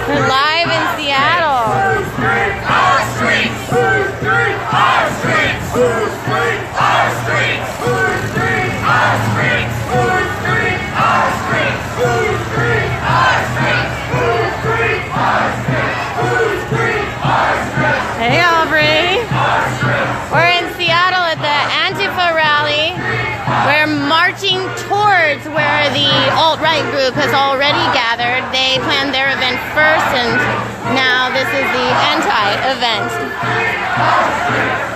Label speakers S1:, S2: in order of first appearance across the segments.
S1: We're live in Seattle. Hey Aubrey. We're in Seattle at the Antifa rally. We're marching towards where the alt-right group has already gathered. They planned their event first, and now this is the anti-event.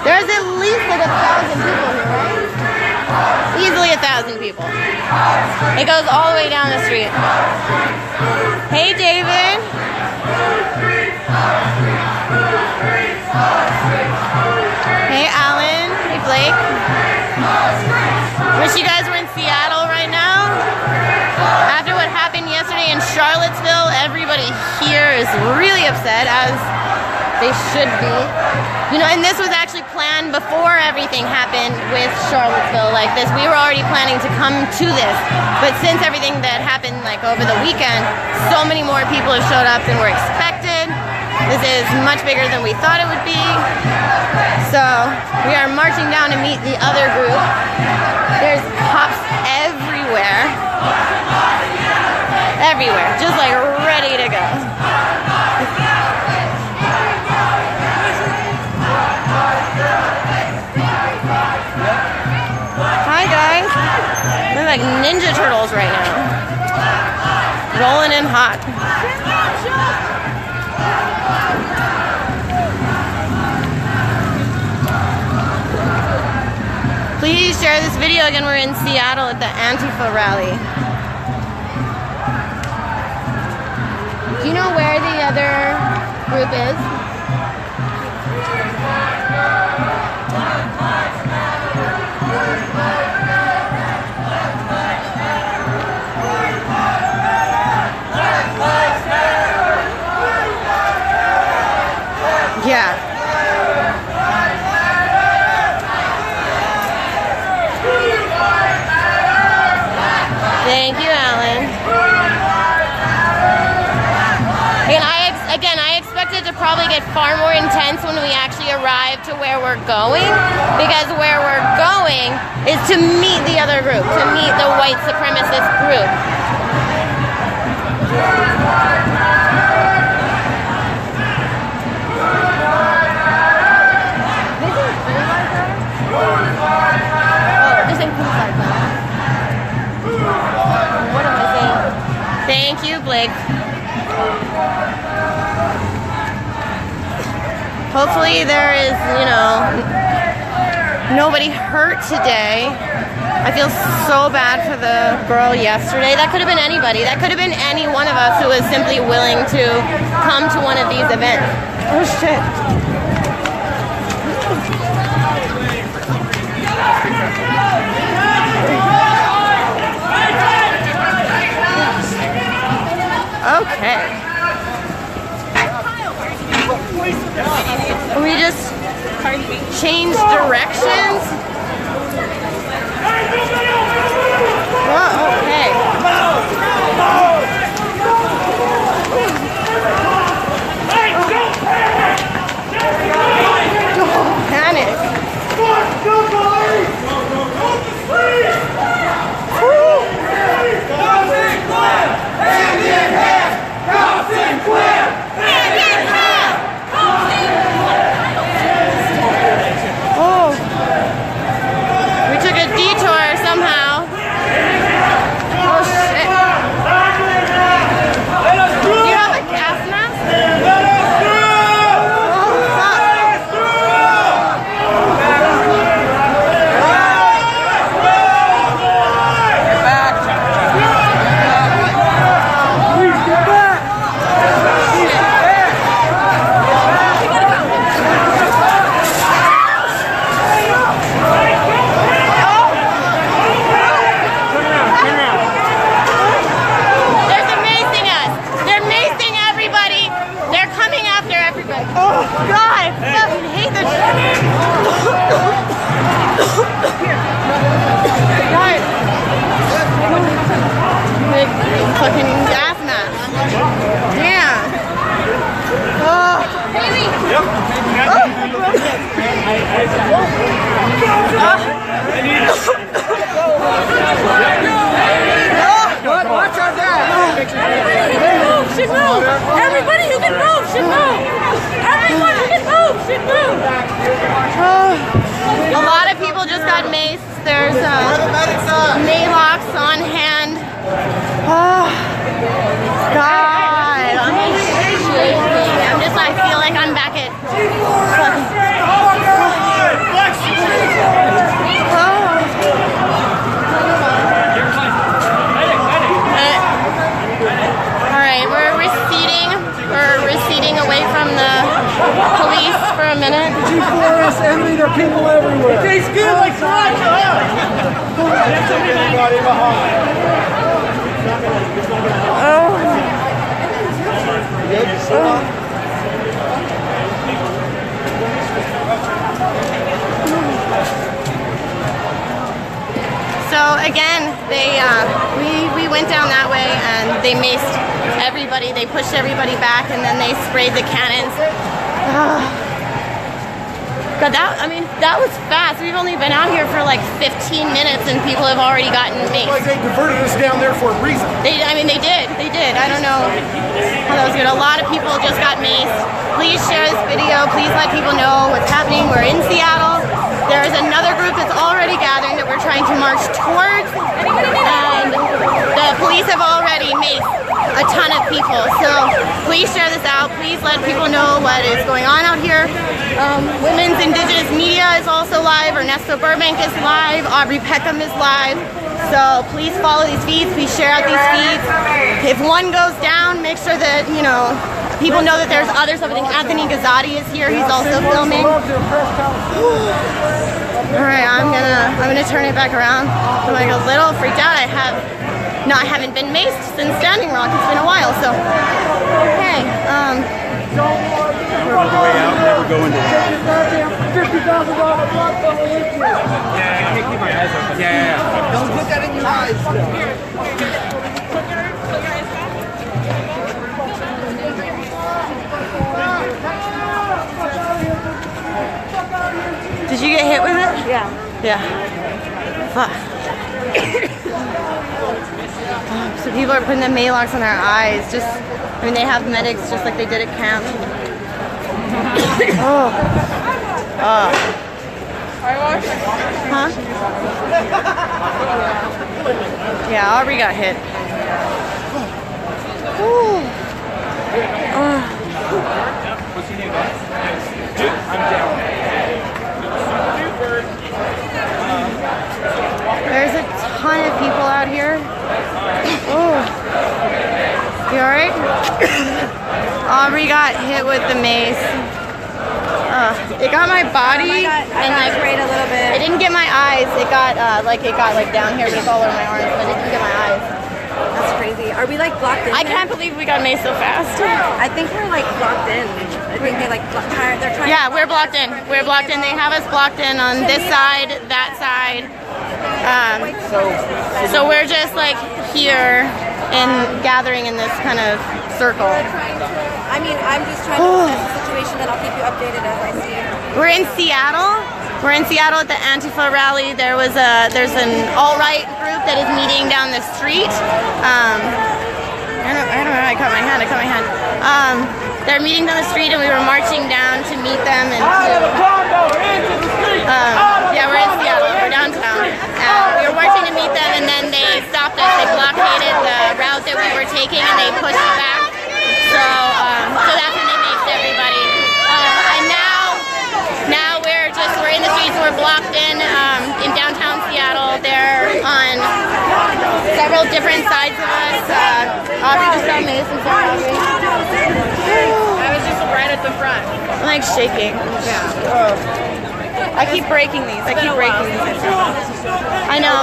S1: There's at least like 1,000 people here, right? Easily 1,000 people. It goes all the way down the street. Hey David. Hey Alan. Hey Blake. Wish you guys were in Seattle right now. After what happened yesterday in Charlottesville, everybody here is really upset, as they should be. You know, and this was actually planned before everything happened with Charlottesville like this. We were already planning to come to this, but since everything that happened like over the weekend, so many more people have showed up than were expected. This is much bigger than we thought it would be. So we are marching down to meet the other group. There's cops everywhere. Everywhere. Just like ready to go. Hi guys. They're like Ninja Turtles right now. Rolling in hot. Please share this video. Again, we're in Seattle at the Antifa rally. Do you know where the other group is? Yeah. Thank you, Alan. Again, I expected to probably get far more intense when we actually arrive to where we're going, because where we're going is to meet the other group, to meet the white supremacist group. Thank you, Blake. Hopefully there is, you know, nobody hurt today. I feel so bad for the girl yesterday. That could have been anybody. That could have been any one of us who was simply willing to come to one of these events. Oh, shit. Okay. We just changed directions. Oh, okay. Don't panic.
S2: people everywhere. It tastes good like sriracha. Anybody behind?
S1: So again, we went down that way and they maced everybody. They pushed everybody back and then they sprayed the cannons. God, that was fast. We've only been out here for like 15 minutes and people have already gotten maced.
S2: Like they diverted us down there for a reason.
S1: They did. I don't know how that was good. A lot of people just got maced. Please share this video. Please let people know what's happening. We're in Seattle. There's another group that's already gathering that we're trying to march towards. And the police have already maced a ton of people. So please share this out. Please let people know what is going on out here. Women's Indigenous Media is also live. Ernesto Burbank is live. Aubrey Peckham is live. So please follow these feeds. Please share out these feeds. If one goes down, make sure that, you know, people know that there's others. I think Anthony Gazzotti is here. He's also filming. All right, I'm gonna turn it back around. I'm like a little freaked out. I haven't been maced since Standing Rock. It's been a while, so okay.
S3: We're on the way out. Never go into it. Yeah, I can't keep my eyes open. Yeah.
S2: Don't put that in your eyes.
S1: Did you get hit with it?
S4: Yeah.
S1: Yeah. Fuck. So people are putting the Maalox on their eyes. They have medics just like they did at camp. Huh? Yeah, Aubrey got hit.
S3: What's your name, Dude, I'm down.
S1: There's a ton of people out here. You alright? Aubrey got hit with the mace. It got my body.
S4: I got sprayed a little bit.
S1: It didn't get my eyes. It got down here, but it's all over my arms, but it didn't get my eyes.
S4: That's crazy. Are we like blocked in?
S1: I can't believe we got maced so fast.
S4: I think we're like blocked in. I think they like they're trying.
S1: Yeah, we're blocked in. We're blocked in. They have us blocked in on this side, that side. So we're just like here and gathering in this kind of circle.
S4: I'm just trying to assess the situation, and I'll keep you updated as I see it.
S1: We're in Seattle. We're in Seattle at the Antifa rally. There's an alt-right group that is meeting down the street. I don't know. I caught my hand. They're meeting down the street, and we were marching down to meet them. And yeah, we're in Seattle. We're downtown. We were marching to meet them, and then they stopped us. They blockaded the route that we were taking, and they pushed it back. So that's when they maced everybody. And now we're in the streets. We're blocked in downtown Seattle. They're on several different sides of us. Aubrey just got maced. I'm sorry, Aubrey.
S4: I was just right at the front.
S1: I'm like shaking. I keep breaking these. I know,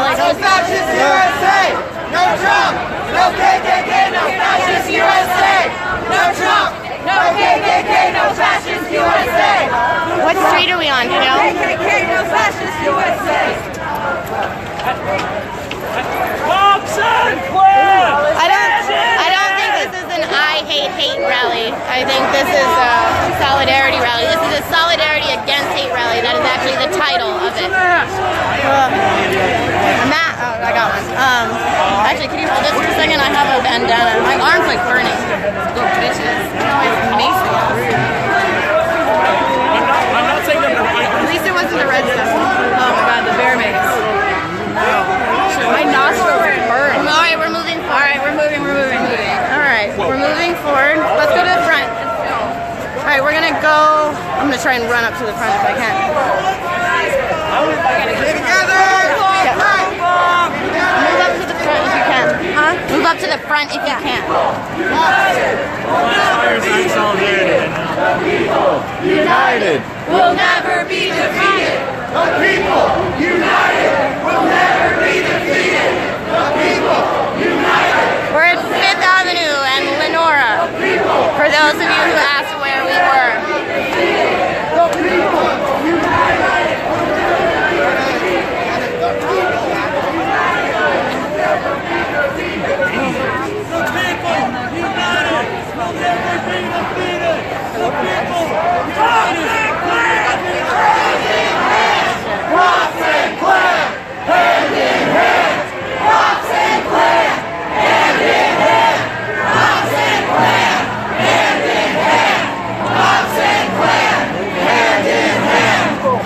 S1: like
S2: No fascist USA! No Trump! No KKK! No fascist USA! No Trump! No KKK! No fascist USA!
S1: what street are we on, you know?
S4: KKK, no fascist USA.
S1: I don't think this is an I hate rally. I think this is a solidarity rally. This is a solidarity against hate rally. That is actually the title of it. I got one. Actually, can you hold this for a second? I have a bandana. My arm's like burning. Little bitches. Always amazing.
S3: I'm not saying that
S1: At least it wasn't the red stuff.
S4: Oh my god, the bear mace. My nostrils are burned.
S1: All right, we're moving forward.
S4: All right, we're moving.
S1: All right, we're moving forward. Let's go to the front. All right, we're gonna go. I'm gonna try and run up to the front if I can.
S2: Together!
S1: Move up to the front if you can.
S4: Huh?
S1: Move up to the front if you can.
S3: Fireside solidarity.
S2: United.
S1: We'll never be defeated.
S2: The people united will never be defeated. The people united.
S1: We're at 5th Avenue and Lenora. For those of you who asked where we were.
S2: The people united.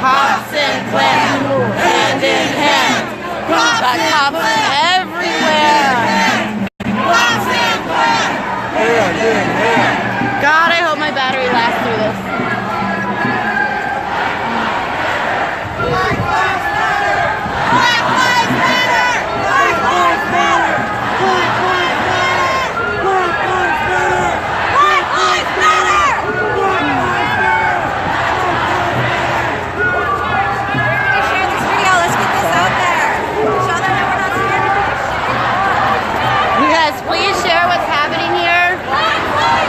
S1: Cops and Klan, hand in hand. Got cops everywhere. God, I hope my battery lasts through this.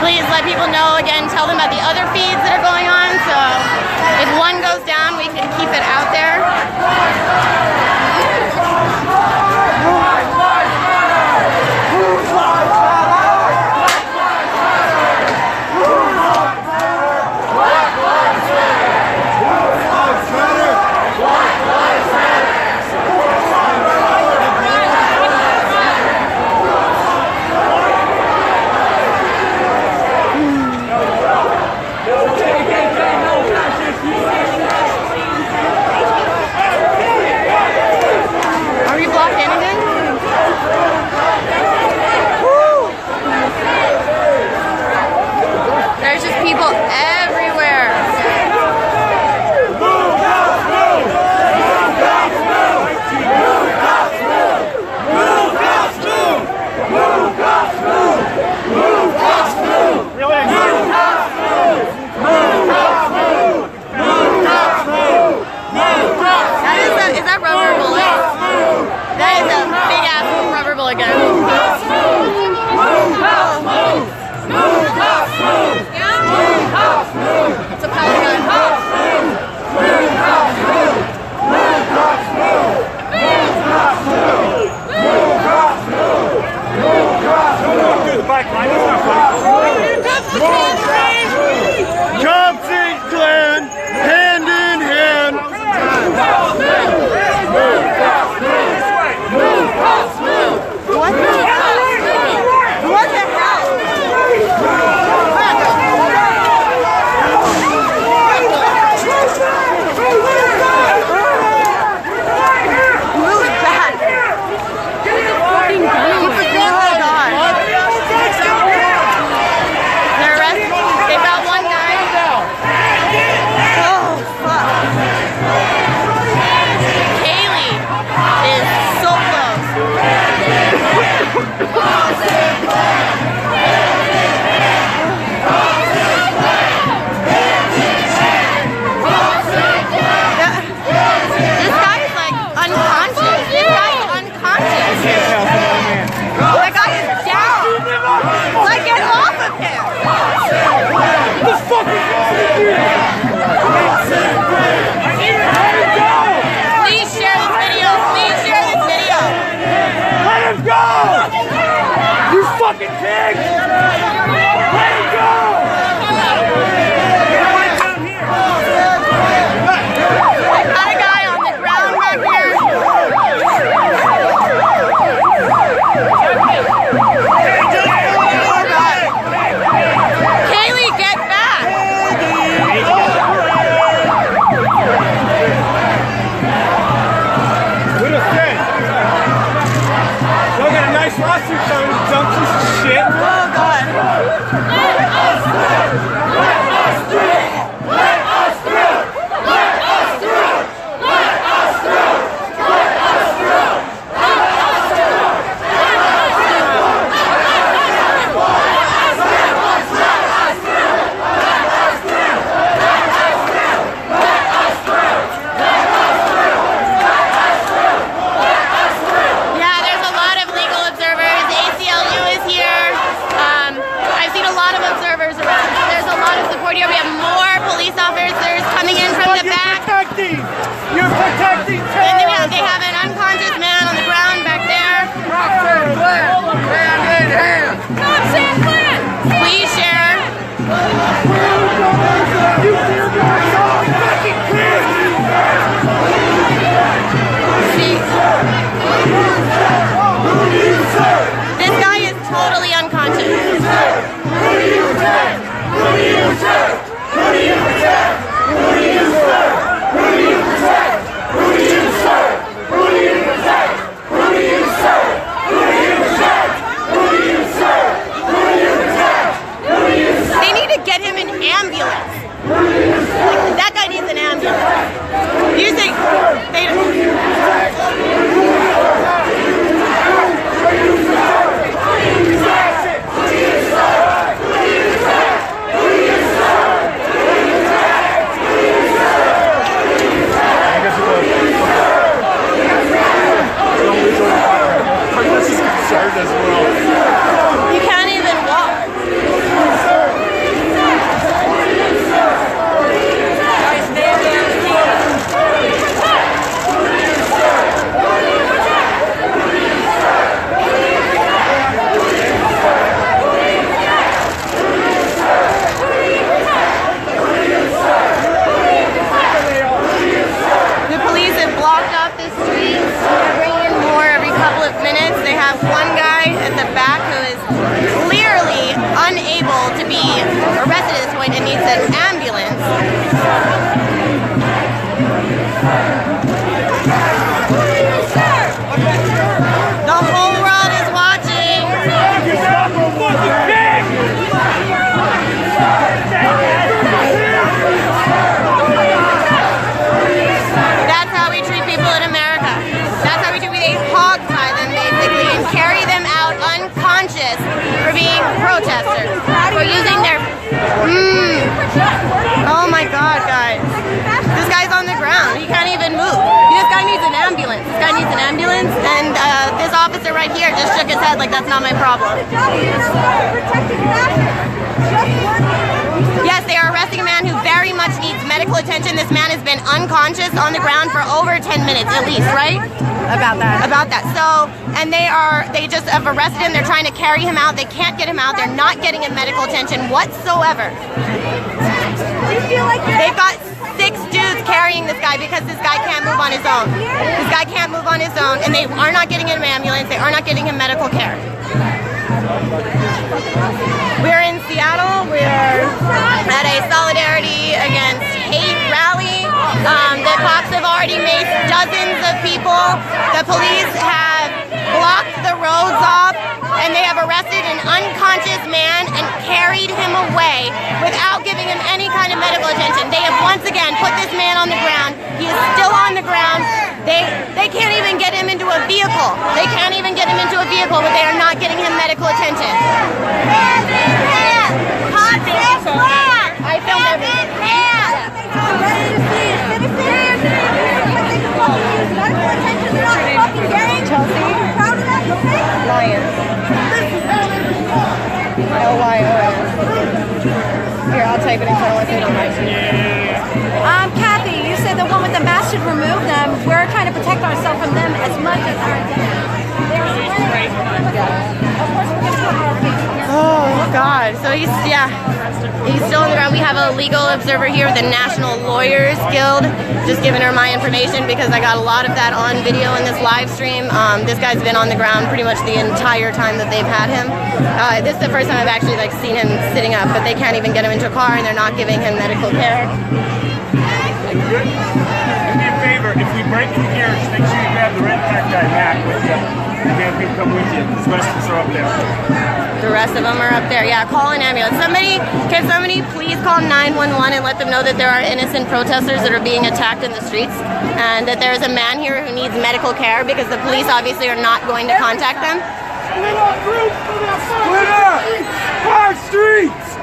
S1: Please let people know again, tell them about the other feeds that are going on, so if one goes down, we can keep it out there. Please share. See, this guy is totally unconscious. They need to get him an ambulance. Like, that guy needs an ambulance. You think they
S3: as well.
S1: You can't even walk. The police have blocked off the streets. They're bringing in more every couple of minutes. They have one guy at the back who is clearly unable to be arrested at this point and needs an ambulance. The whole world is watching. That's how we treat people in America. That's how we treat people. They hog-tie them basically and carry them out unconscious for being protesters, for using their... Oh my God, guys. This guy's on the ground. He can't even move. This guy needs an ambulance. This guy needs an ambulance, and this officer right here just shook his head like that's not my problem. Yes, they are arresting a man who very much needs medical attention. This man has been unconscious on the ground for over 10 minutes at least, right?
S4: About that.
S1: About that. So, and they just have arrested him. They're trying to carry him out. They can't get him out. They're not getting him medical attention whatsoever. They've got 6 dudes carrying this guy because this guy can't move on his own. This guy can't move on his own, and they are not getting him an ambulance. They are not getting him medical care. We're in Seattle. We're at a solidarity against hate rally. The cops have already maced dozens of people. The police have blocked the roads off, and they have arrested an unconscious man and carried him away without giving him any kind of medical attention. They have once again put this man on the ground. He is still on the ground. They can't even get him into a vehicle. They can't even get him into a vehicle, but they are not getting him medical attention. I filmed everything. Chelsea Lyons. Lyons. Here, I'll type it in front of it on my screen.
S4: Kathy, you said the one with the mask should remove them. We're trying to protect ourselves from them as much as our
S1: Oh God! So he's still on the ground. We have a legal observer here with the National Lawyers Guild, just giving her my information because I got a lot of that on video in this live stream. This guy's been on the ground pretty much the entire time that they've had him. This is the first time I've actually seen him sitting up, but they can't even get him into a car, and they're not giving him medical care.
S3: Do me a favor, if we break through here, just make sure you grab the red pack guy back with you. And have him come with you. The rest of us are up there.
S1: The rest of them are up there. Yeah, call an ambulance. Can somebody please call 911 and let them know that there are innocent protesters that are being attacked in the streets, and that there's a man here who needs medical care because the police obviously are not going to contact them.
S3: Split up, group! Split up! 5 streets!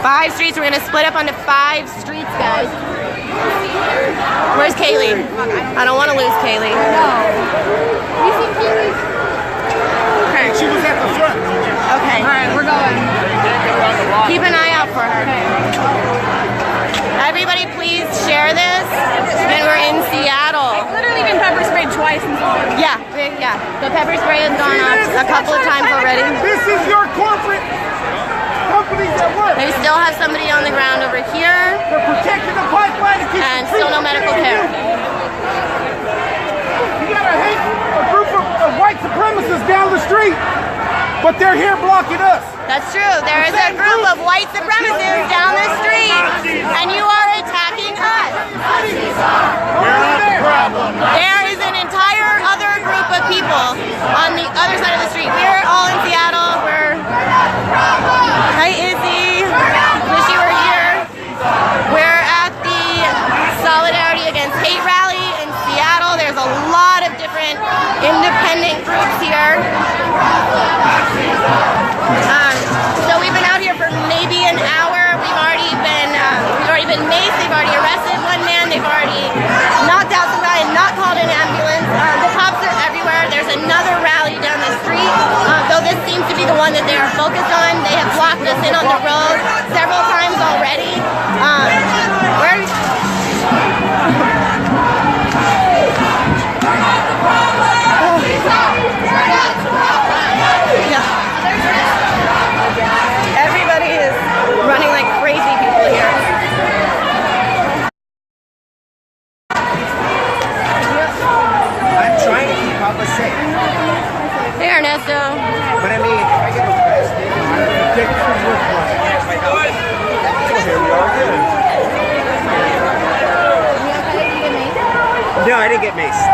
S1: 5 streets. We're gonna split up onto 5 streets, guys. Where's Kaylee? I don't want to lose Kaylee. No. You see Kaylee? Okay.
S3: She was at the front.
S1: Okay.
S4: All right, we're going.
S1: Keep an eye out for her. Everybody, please share this. And we're in Seattle.
S4: Literally been pepper sprayed twice.
S1: Yeah. The pepper spray has gone off a couple of times already.
S3: This is your corporate
S2: activities that work.
S1: They still have somebody on the ground over here,
S2: They're protecting the pipeline to keep
S1: and
S2: the
S1: still no medical care.
S2: You gotta hate a group of white supremacists down the street, but they're here blocking us.
S1: That's true. There is a group of white supremacists down the street, and you are attacking us.
S2: We're not the problem.
S1: There is an entire other group of people on the other side of the street. We're all in Seattle. Hi, Izzy. Wish you were here. We're at the Solidarity Against Hate rally in Seattle. There's a lot of different independent groups here. So we've been out here for maybe an hour. We've already been maced. They've already arrested one man. They've already knocked out some guy and not called an ambulance. The cops are everywhere. There's another rally down the street. Though this seems to be the one that they are focused on. They have blocked us in on the road several times already. Everybody is running like crazy people here.
S2: I'm trying to keep Papa safe.
S1: Hey, Ernesto.
S2: But I mean, if I get arrested, take some work on it. Here we are again. No, I didn't get maced.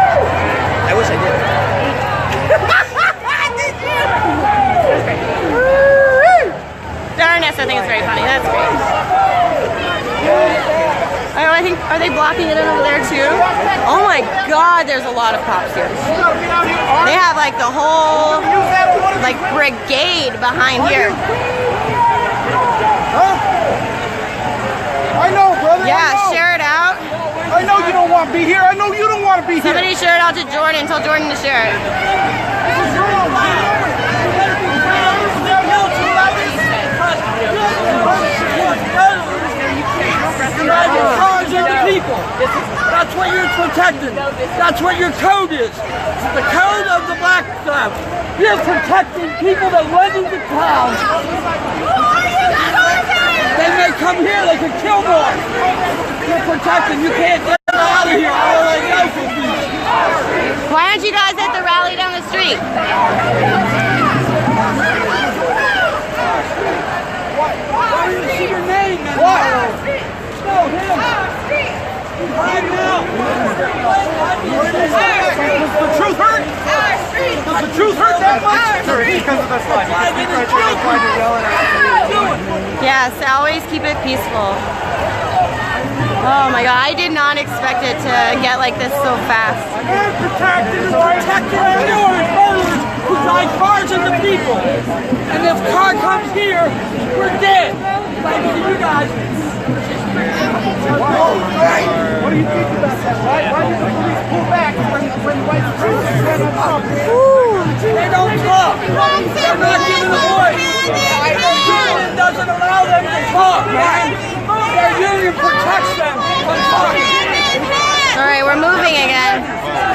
S2: I wish I did.
S1: Ernesto, I think it's very funny. That's great. Oh, I think, are they blocking it over there too? Oh my God, there's a lot of cops here. They have like the whole like brigade behind here.
S2: Huh? I know, brother.
S1: Yeah,
S2: I know.
S1: share it out.
S2: I know you don't want to be here. I know you don't want to be here.
S1: Somebody share it out to Jordan. Tell Jordan to share it.
S5: Cause of the people. That's what you're protecting. That's what your code is. The code of the black stuff. You're protecting people that live in the town. They may come here, they could kill more. You're protecting. You can't get them out of here. All I know from you.
S1: Why aren't you guys at the rally down the street?
S5: Why do you see your name?
S2: What?
S5: No, him. Right now.
S2: Does the truth hurt? Does the truth hurt that much? Because of the slide.
S1: Yes, always keep it peaceful. Oh my God, I did not expect it to get like this so fast.
S5: We're protecting yours, murderers who drive cars into people. And if a car comes here, we're dead. Thanks to you guys.
S2: What do you think about that? Why did the police pull back when white supremacists ran on top?
S5: They don't talk. They're not giving a voice. Their union doesn't allow them to talk, man. Their union protects them from talking.
S1: All right, we're moving again.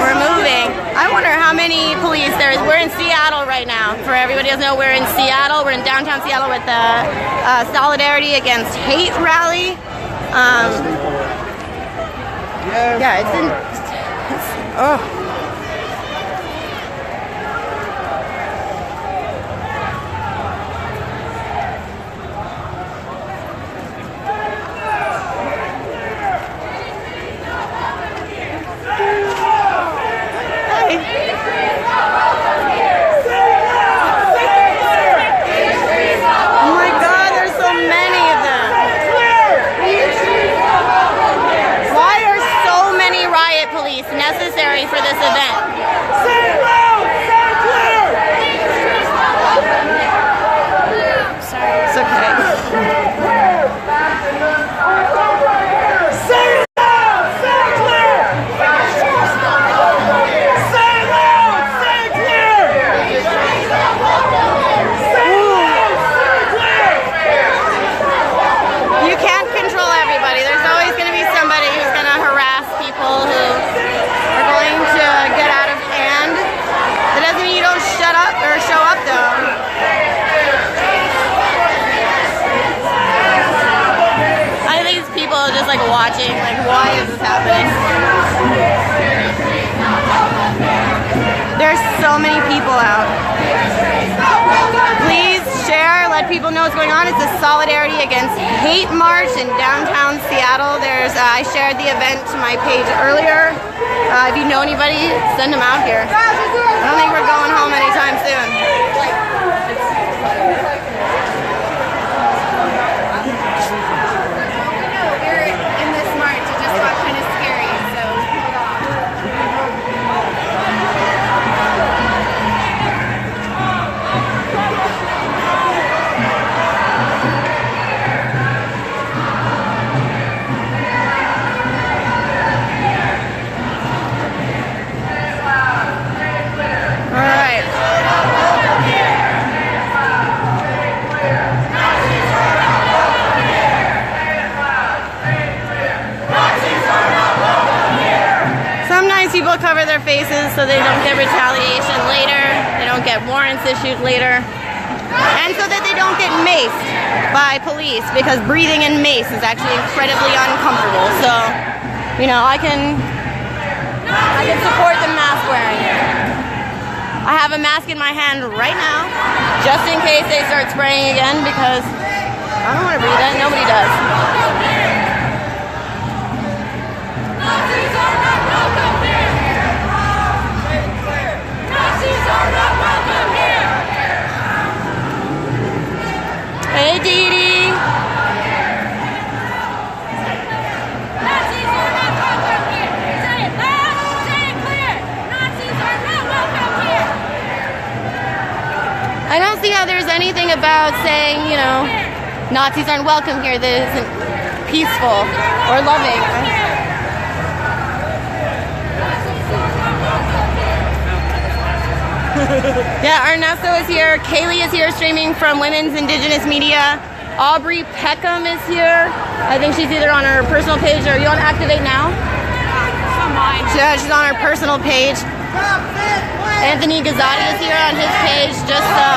S1: We're moving. I wonder how many police there is. We're in Seattle right now. For everybody who doesn't know, we're in Seattle. We're in downtown Seattle with the Solidarity Against Hate rally. Yeah, it's in. Oh. Necessary for this watching. Like, why is this happening? There's so many people out. Please share, let people know what's going on. It's a solidarity against hate march in downtown Seattle. I shared the event to my page earlier. If you know anybody, send them out here. I don't think we're going home anytime soon.
S6: We're in this march. It just got kind of scary, so hold on.
S1: All right. Sometimes people cover their faces so they don't get retaliation later, they don't get warrants issued later, and so that they don't get maced by police, because breathing in mace is actually incredibly uncomfortable. So, you know, I can support the mask wearing. I have a mask in my hand right now, just in case they start spraying again, because I don't want to breathe it. Nobody does.
S2: Nazis are not welcome here! Nazis are not welcome here!
S1: Hey, Dee Dee.
S2: Nazis are not welcome here! Say it loud, say it clear! Nazis are not welcome here!
S1: I don't see how there's anything about saying, you know, Nazis aren't welcome here that isn't peaceful or loving. Yeah, Ernesto is here. Kaylee is here streaming from Women's Indigenous Media. Aubrey Peckham is here. I think she's either on her personal page or are you on Activate Now?
S6: On mine.
S1: Yeah, she's on her personal page. Anthony Gazzotti is here on his page, just so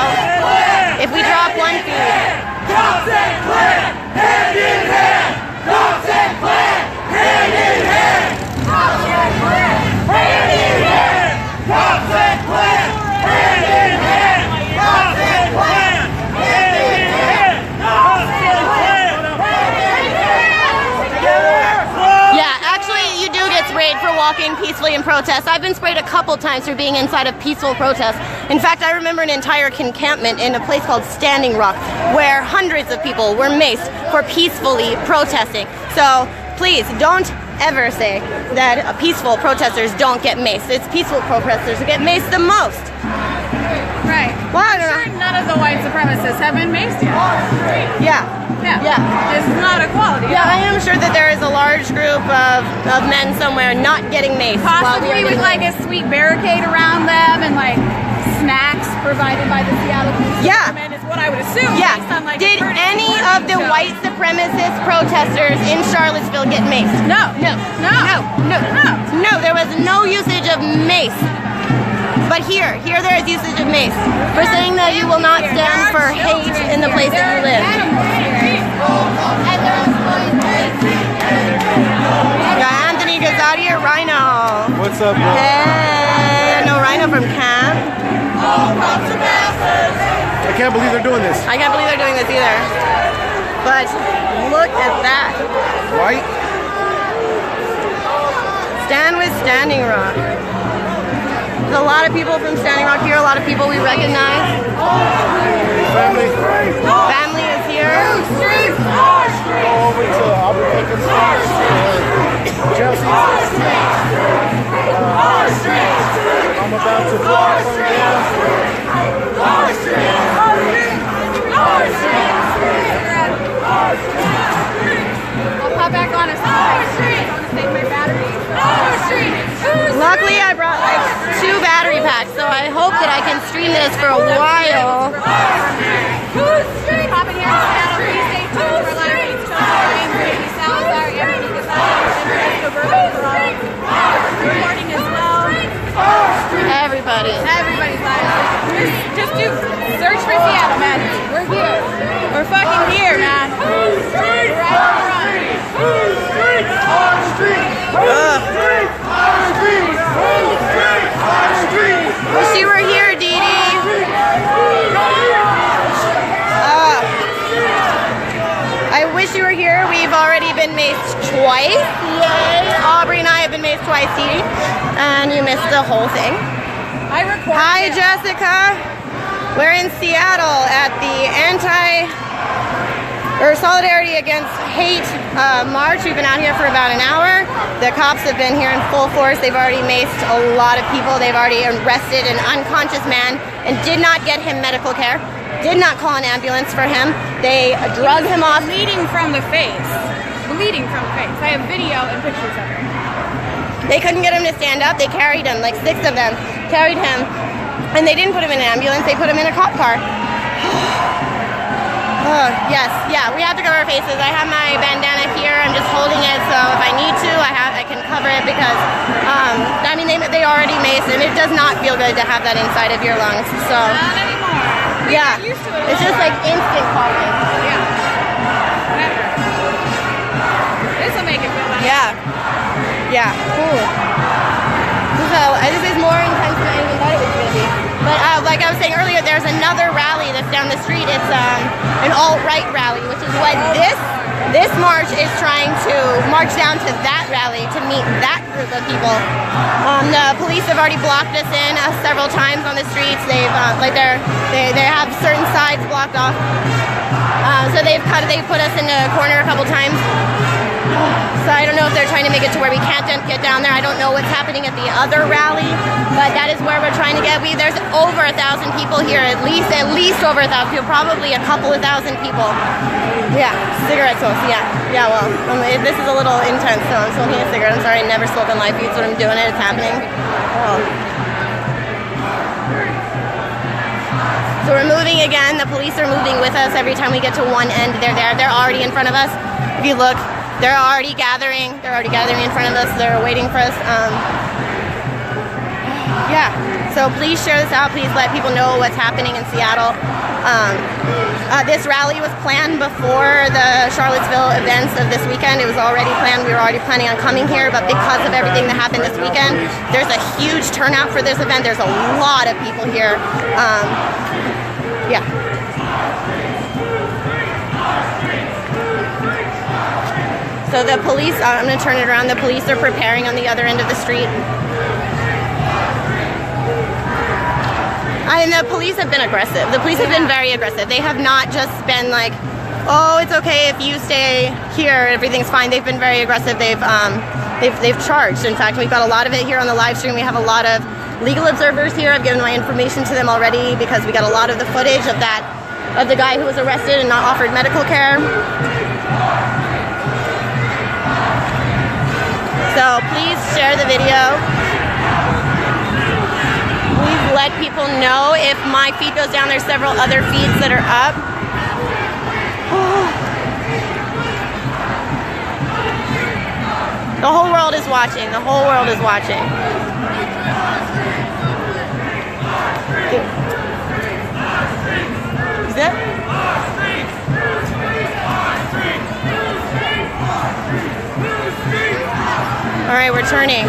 S1: if we drop one food.
S2: Cops and Klan, hand in hand! Cops and Klan, hand in hand! Cops and Klan, hand in hand! Cops and Klan, hand in hand! Cops and Klan, hand in hand! Cops and Klan, hand in hand! Together!
S1: Yeah, actually, you do get sprayed for walking peacefully in protest. I've been sprayed a couple times for being inside of peaceful protests. In fact, I remember an entire encampment in a place called Standing Rock where hundreds of people were maced for peacefully protesting. So please don't ever say that peaceful protesters don't get maced. It's peaceful protesters who get maced the most.
S6: Right.
S1: Well, I don't
S6: Sure,
S1: know.
S6: none of the white supremacists have been maced yet.
S1: Yeah.
S6: Yeah.
S1: Yeah.
S6: This is not equality.
S1: Yeah, I am sure that there is a large group of men somewhere not getting maced. while we are
S6: Possibly with
S1: getting
S6: like a sweet barricade around them and like snacks provided by the Seattle Police
S1: Yeah.
S6: Department is what I would assume.
S1: Yeah.
S6: Based on, like,
S1: Did
S6: pretty
S1: any of the
S6: shows.
S1: white supremacist protesters in Charlottesville get maced?
S6: No.
S1: No.
S6: No.
S1: No. No. There was no usage of mace. But here there is usage of mace for saying that you will not stand for hate in the place that you live. Yeah, Anthony Gazzotti or Rhino?
S7: What's up, bro?
S1: Hey, no Rhino from camp.
S7: I can't believe they're doing this.
S1: I can't believe they're doing this either. But look at that.
S7: Right?
S1: Stand with Standing Rock. There's a lot of people from Standing Rock here, a lot of people we recognize.
S7: Family.
S1: Family is here.
S7: Go over to Aubrey Pickens. Chelsea. I'm about to put my phone down.
S6: I'll pop back on a save my battery.
S1: Luckily, I brought like 2 battery packs, so I hope that I can stream this for a while.
S6: Popping here in Seattle, please stay tuned for live feeds. Brady Salazar, Anthony Gazzotti, reporting as well.
S1: Everybody.
S6: Everybody's live. Just do search for Seattle. Seattle, man. We're here. We're fucking here, man. Who's streets? Who's streets? Our streets. Who's streets? Our streets. Who's streets? Our streets.
S1: Wish you were here, Dee Dee. I wish you were here. We've already been maced twice. Yay. Aubrey and I have been maced twice, Dee Dee. And you missed the whole thing.
S6: I recorded.
S1: Hi, Jessica. We're in Seattle at the Solidarity Against Hate march. We've been out here for about an hour. The cops have been here in full force. They've already maced a lot of people. They've already arrested an unconscious man and did not get him medical care. Did not call an ambulance for him. They drug him off.
S6: Bleeding from the face. Bleeding from the face. I have video and pictures of him.
S1: They couldn't get him to stand up. They carried him, like 6 of them carried him. And they didn't put him in an ambulance. They put him in a cop car. Oh, yes, yeah, we have to cover our faces. I have my bandana here. I'm just holding it, so if I need to, I can cover it because, I mean, they already maced, and it does not feel good to have that inside of your lungs. So,
S6: Not anymore. We
S1: yeah,
S6: got used to it.
S1: it's just like instant coughing.
S6: Yeah. This will make it feel better.
S1: Yeah, yeah, cool. So, this is more intense than I even thought it was going to be. But like I was saying earlier, there's another rally that's down the street. It's an alt-right rally, which is what this march is trying to march down to that rally to meet that group of people. The police have already blocked us in several times on the streets. They've they have certain sides blocked off. So they've put us in a corner a couple times. So I don't know if they're trying to make it to where we can't get down there. I don't know what's happening at the other rally, but that is where we're trying to get. There's over 1,000 people here, at least over 1,000 people, probably a couple of thousand people. Yeah, cigarette smoke. Yeah. Well, this is a little intense, so I'm smoking a cigarette. I'm sorry, I never smoke on live feeds when I'm doing it. It's happening. Oh. So we're moving again. The police are moving with us. Every time we get to one end, they're there. They're already in front of us. If you look, they're already gathering. They're already gathering in front of us. They're waiting for us. Yeah. So please share this out. Please let people know what's happening in Seattle. This rally was planned before the Charlottesville events of this weekend. It was already planned. We were already planning on coming here, but because of everything that happened this weekend, there's a huge turnout for this event. There's a lot of people here. Yeah. So the police, I'm going to turn it around. The police are preparing on the other end of the street. And the police have been aggressive. The police have been very aggressive. They have not just been like, oh, it's okay if you stay here, everything's fine. They've been very aggressive. They've charged. In fact, we've got a lot of it here on the live stream. We have a lot of legal observers here. I've given my information to them already because we got a lot of the footage of the guy who was arrested and not offered medical care. So please share the video. Please let people know if my feed goes down. There's several other feeds that are up. The whole world is watching. The whole world is watching. Is it? All right, we're turning.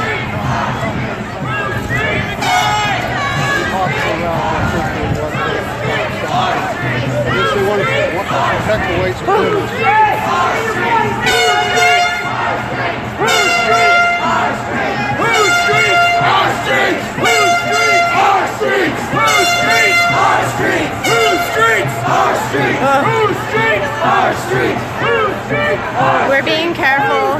S1: We're being careful.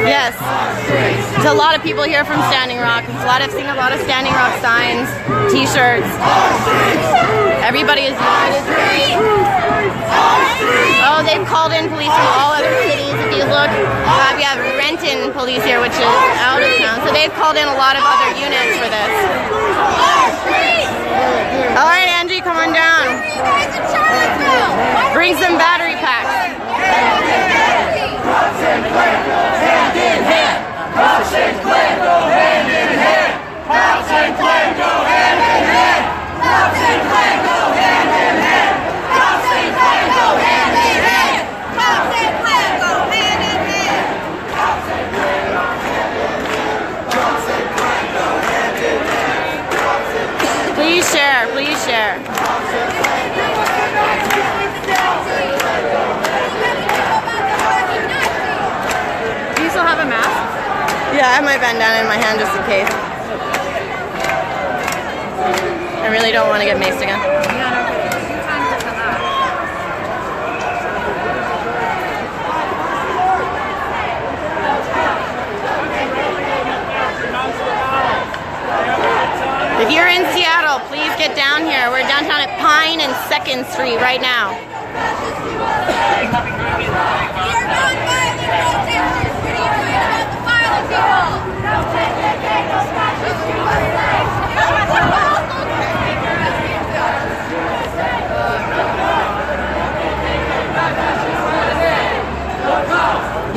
S1: Yes. yes. There's a lot of people here from Standing Rock. I've seen a lot of Standing Rock signs, t-shirts. Everybody is united. Oh, they've called in police from all other cities. If you look, we have Renton police here, which is out of town. So they've called in a lot of other units for this. All right, Angie, come on down. Bring some battery packs.
S2: Cops and Klan go hand in hand. Cops and Klan go hand in hand. Cops and Klan go hand in hand. Cops and Klan go hand in hand. Cops and Klan go hand in hand. Cops and Klan go hand in hand. Cops and Klan go hand in hand. Cops and Klan go hand in hand.
S1: Please share, please share.
S6: Do you still have a mask?
S1: Yeah, I have my bandana in my hand just in case. I really don't want to get maced again. If you're in Seattle, please get down here. We're downtown at Pine and 2nd Street right now.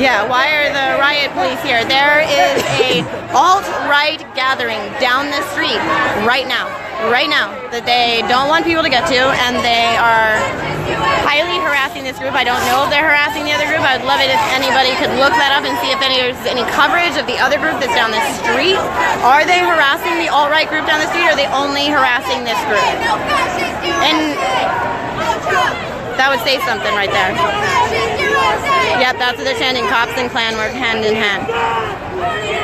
S1: Yeah, why are the riot police here? There is a alt-right gathering down the street right now, that they don't want people to get to, and they are highly harassing this group. I don't know if they're harassing the other group. I would love it if anybody could look that up and see if there's any coverage of the other group that's down the street. Are they harassing the alt-right group down the street, or are they only harassing this group? And that would say something right there. Yep, that's what they're chanting. Cops and Klan work hand in hand.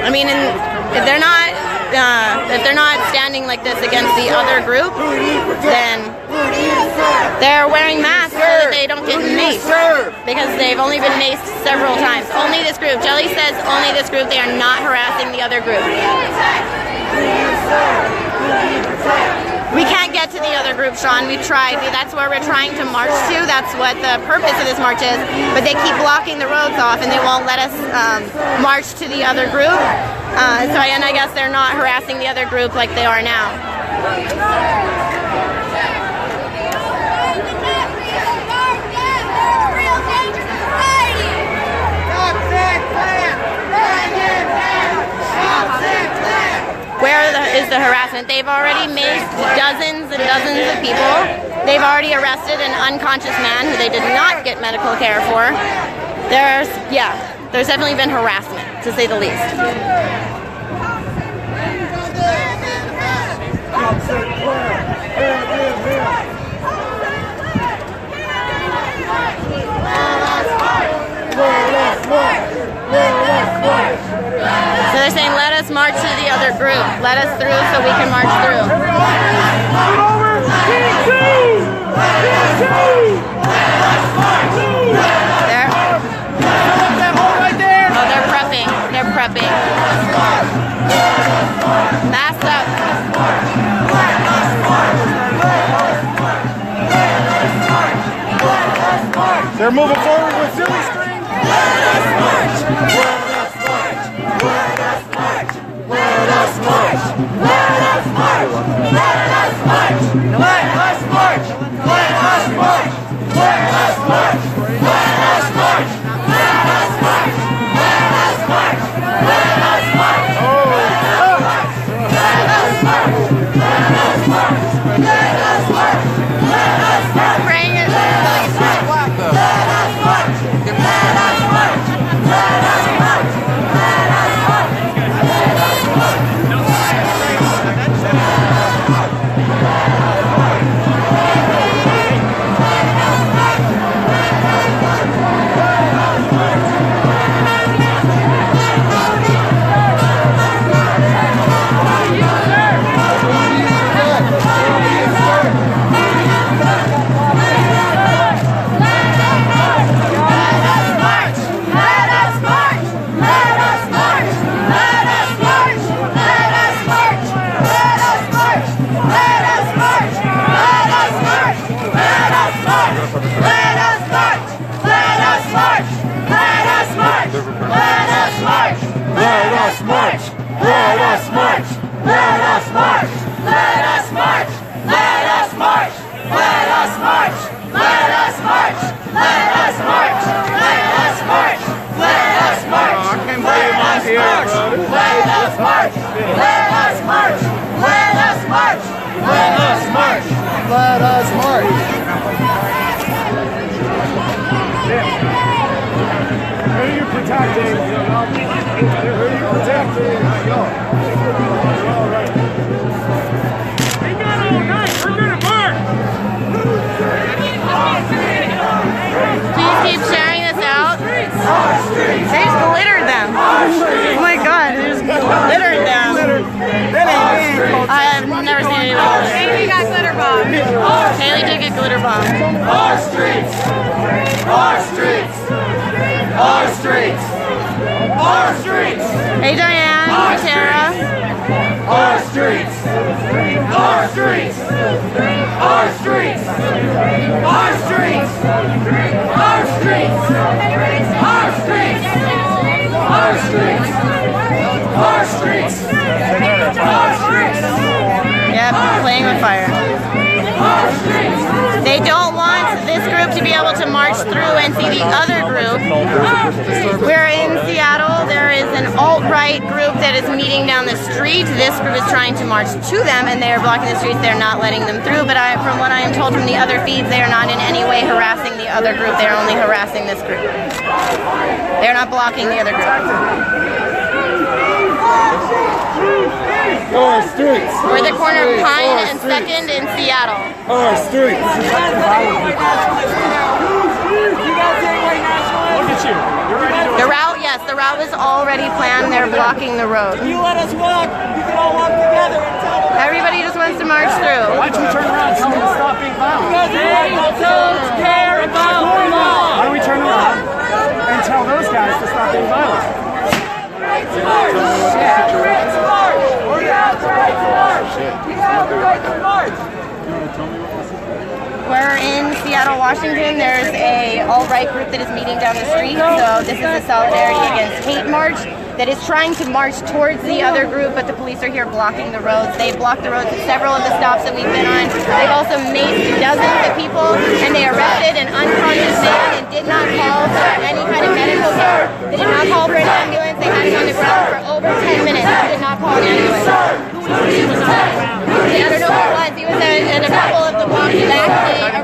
S1: I mean, if they're not standing like this against the other group, then they're wearing masks so that they don't get maced. Because they've only been maced several times. Only this group. Jelly says only this group. They are not harassing the other group. We can't get to the other group, Sean. We've tried. That's where we're trying to march to. That's what the purpose of this march is. But they keep blocking the roads off, and they won't let us march to the other group. And I guess they're not harassing the other group like they are now. Where is the harassment? They've already maced dozens and dozens of people. They've already arrested an unconscious man who they did not get medical care for. There's definitely been harassment, to say the least. So they're saying, let us march to the other group. Let us through so we can march through. There. Oh, they're prepping. They're prepping. Mask up.
S7: They're moving forward with silly string.
S2: Let us march. Let us march. Let us march. Let us march. Let us march. Let us march. Let us march. Let us march. Let us march. Let us march. Let us march. Let us march. Let us march. Let us march. Let us march. Let us march. Let us march. Let us march.
S1: Praying is
S2: Let us march. Let us march. Let us march. Let us march. Let us march. Let us march.
S1: Oh my god, there's glitter in them. I have never seen anyone else.
S6: Amy got glitter bomb.
S1: Haley did get glitter bomb.
S2: Our streets! Our streets! Our streets! Our streets!
S1: Hey Diane,
S2: Our
S1: Tara.
S2: Our streets! Our streets! Our streets! Our streets! Our streets! Our streets! Our streets! Our streets! Our streets!
S1: Yep, playing with fire.
S2: Our streets!
S1: They don't want this group to be able to march through and see the other group. We're in Seattle. There is an alt-right group that is meeting down the street. This group is trying to march to them, and they are blocking the streets. They're not letting them through. But from what I am told from the other feeds, they are not in any way harassing the other group. They are only harassing this group. They are not blocking the other group.
S7: Our streets!
S1: We're at the corner of Pine and 2nd in Seattle.
S7: Our streets!
S3: Look at you. You're ready to
S1: The route, yes, the route is already planned. They're blocking the road.
S5: You let us walk, we can all walk together and tell them.
S1: Everybody just wants to march through.
S3: Why don't we turn around and tell them to stop being violent?
S5: They don't care about the law.
S3: Why don't we turn around and tell those guys to stop being violent?
S1: We're in Seattle, Washington. There's a alt-right group that is meeting down the street. So this is a Solidarity Against Hate march that is trying to march towards the other group, but the police are here blocking the roads. They've blocked the roads at several of the stops that we've been on. They've also maced dozens of people, and they arrested an unconscious man and did not call for any kind of medical care. They did not call for an ambulance. They had him on the ground for over 10 minutes. They did not call an ambulance. I don't know who it was. He was at a couple of the blocks back.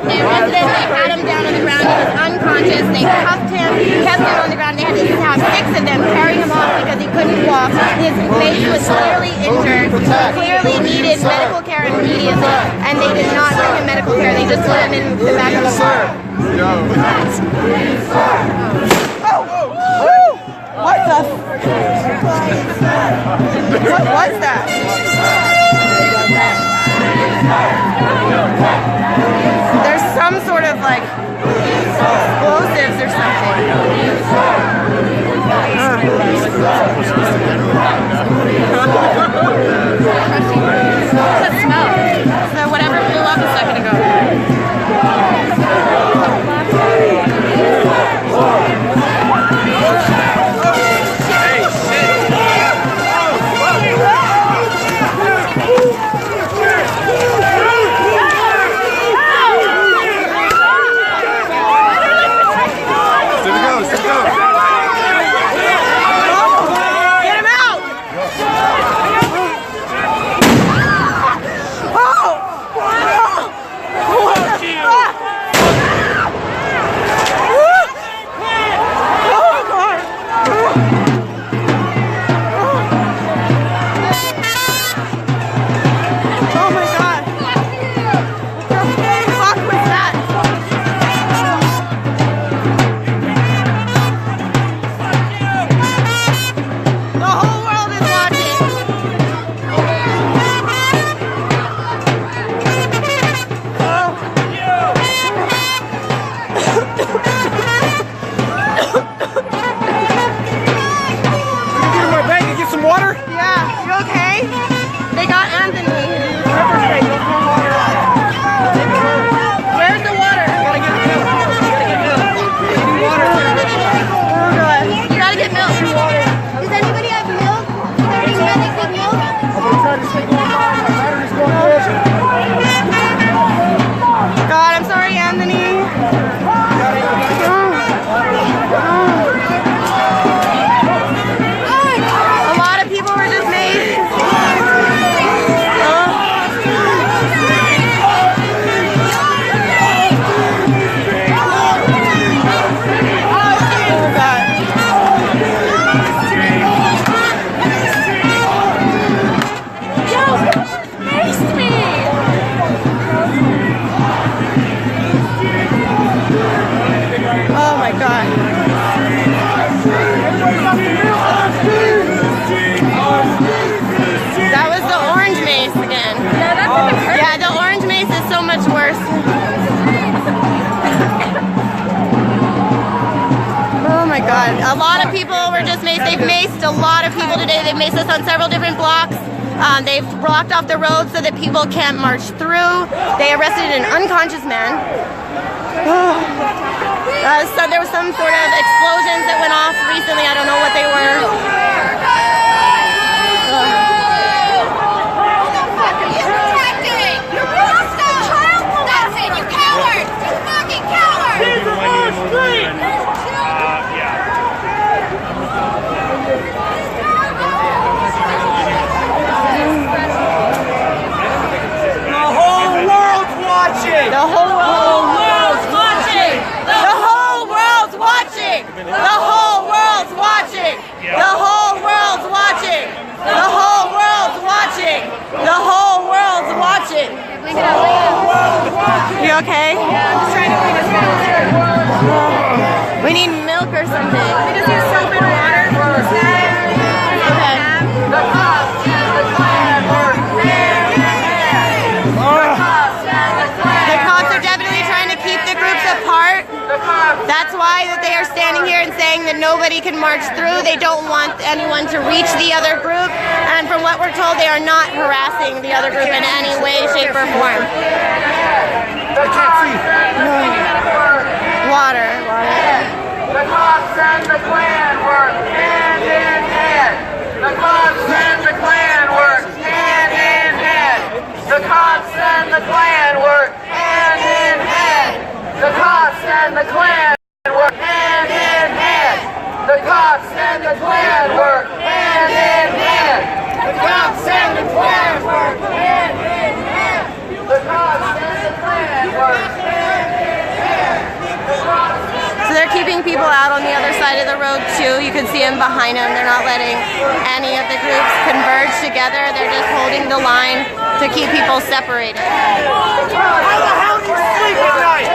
S1: They arrested him. They had him down on the ground. He was unconscious. They cuffed him, kept him on the ground. They had to have 6 of them carry him off because he couldn't walk. His face was clearly injured, clearly needed medical care immediately, and they did not give him medical care. They just put him in the back of the car. What the? What was that? There's some sort of like explosives or something. What's that smell? So whatever blew up a second ago. a lot of people were just maced. They've maced a lot of people today. They've maced us on several different blocks. They've blocked off the road so that people can't march through. They arrested an unconscious man. So there was some sort of explosions that went off recently. I don't know what they were. The whole world's watching. The whole world's watching. The whole world's watching. The whole world's watching. The whole world's watching. The whole world's watching. You okay?
S6: Yeah, I'm just trying to clean this
S1: We need milk or something.
S6: We just use soap and water.
S1: Okay.
S2: The cops and the Klan work hand in hand.
S1: The cops are definitely trying to keep the groups apart. That's why that they are standing here and saying that nobody can march through. They don't want anyone to reach the other group. And from what we're told, they are not harassing the other group in any way, shape, or form.
S2: The cops
S1: Water.
S2: The cops and the Klan work hand in hand. The cops and the Klan work hand in hand. The cops and the Klan work hand in hand. The cops and the Klan work hand in hand. The cops and the Klan work hand in hand. The cops and the Klan work hand in hand. The cops and the Klan work hand in hand.
S1: So they're keeping people out on the other side of the road too. You can see them behind them. They're not letting any of the groups converge together. They're just holding the line to keep people separated.
S2: How the hell do you sleep at night?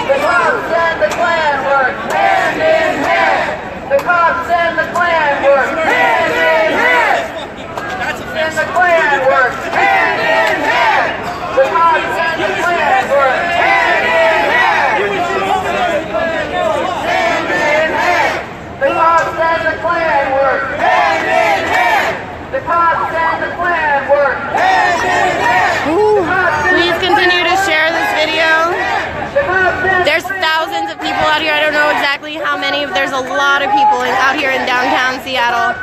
S2: The cops and the Klan work hand in hand. The cops and the Klan work hand in hand. And the Klan work hand in hand. The cops and the Klan work hand in hand. Hand in hand. The cops and the Klan work hand in hand. The cops and the Klan work hand in hand.
S1: Please continue to share this video. There's thousands of people out here. I don't know exactly how many. There's a lot of people out here in downtown Seattle.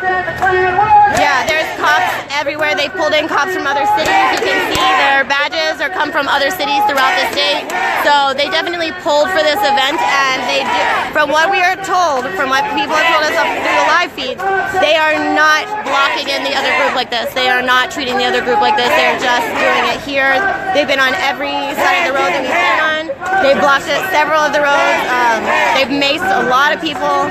S1: Yeah, there's cops everywhere. They pulled in cops from other cities. You can see their badges or come from other cities throughout the state. So they definitely pulled for this event, and they do, from what we are told, from what people have told us through the live feeds, they are not blocking in the other group like this. They are not treating the other group like this. They're just doing it here. They've been on every side of the road that we've been on. They've blocked several of the roads. They've maced a lot of people.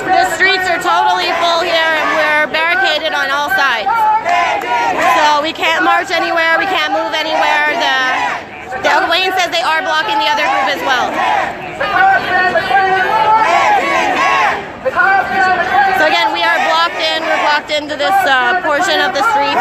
S1: The streets are totally full here, and we're barricaded on all sides. So we can't march anywhere, we can't move anywhere. Wayne says they are blocking the other group as well. So again, we are blocked in. We're blocked into this portion of the street.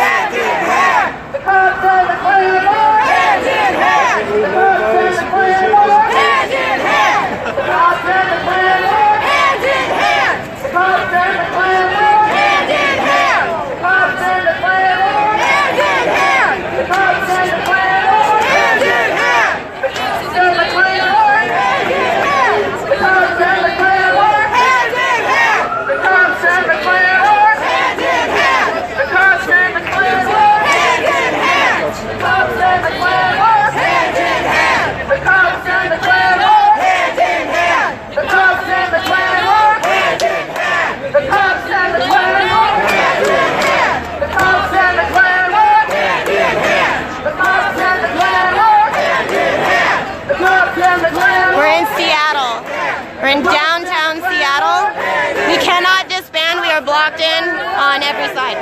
S1: We're in Seattle. We're in downtown Seattle. We cannot disband. We are blocked in on every side.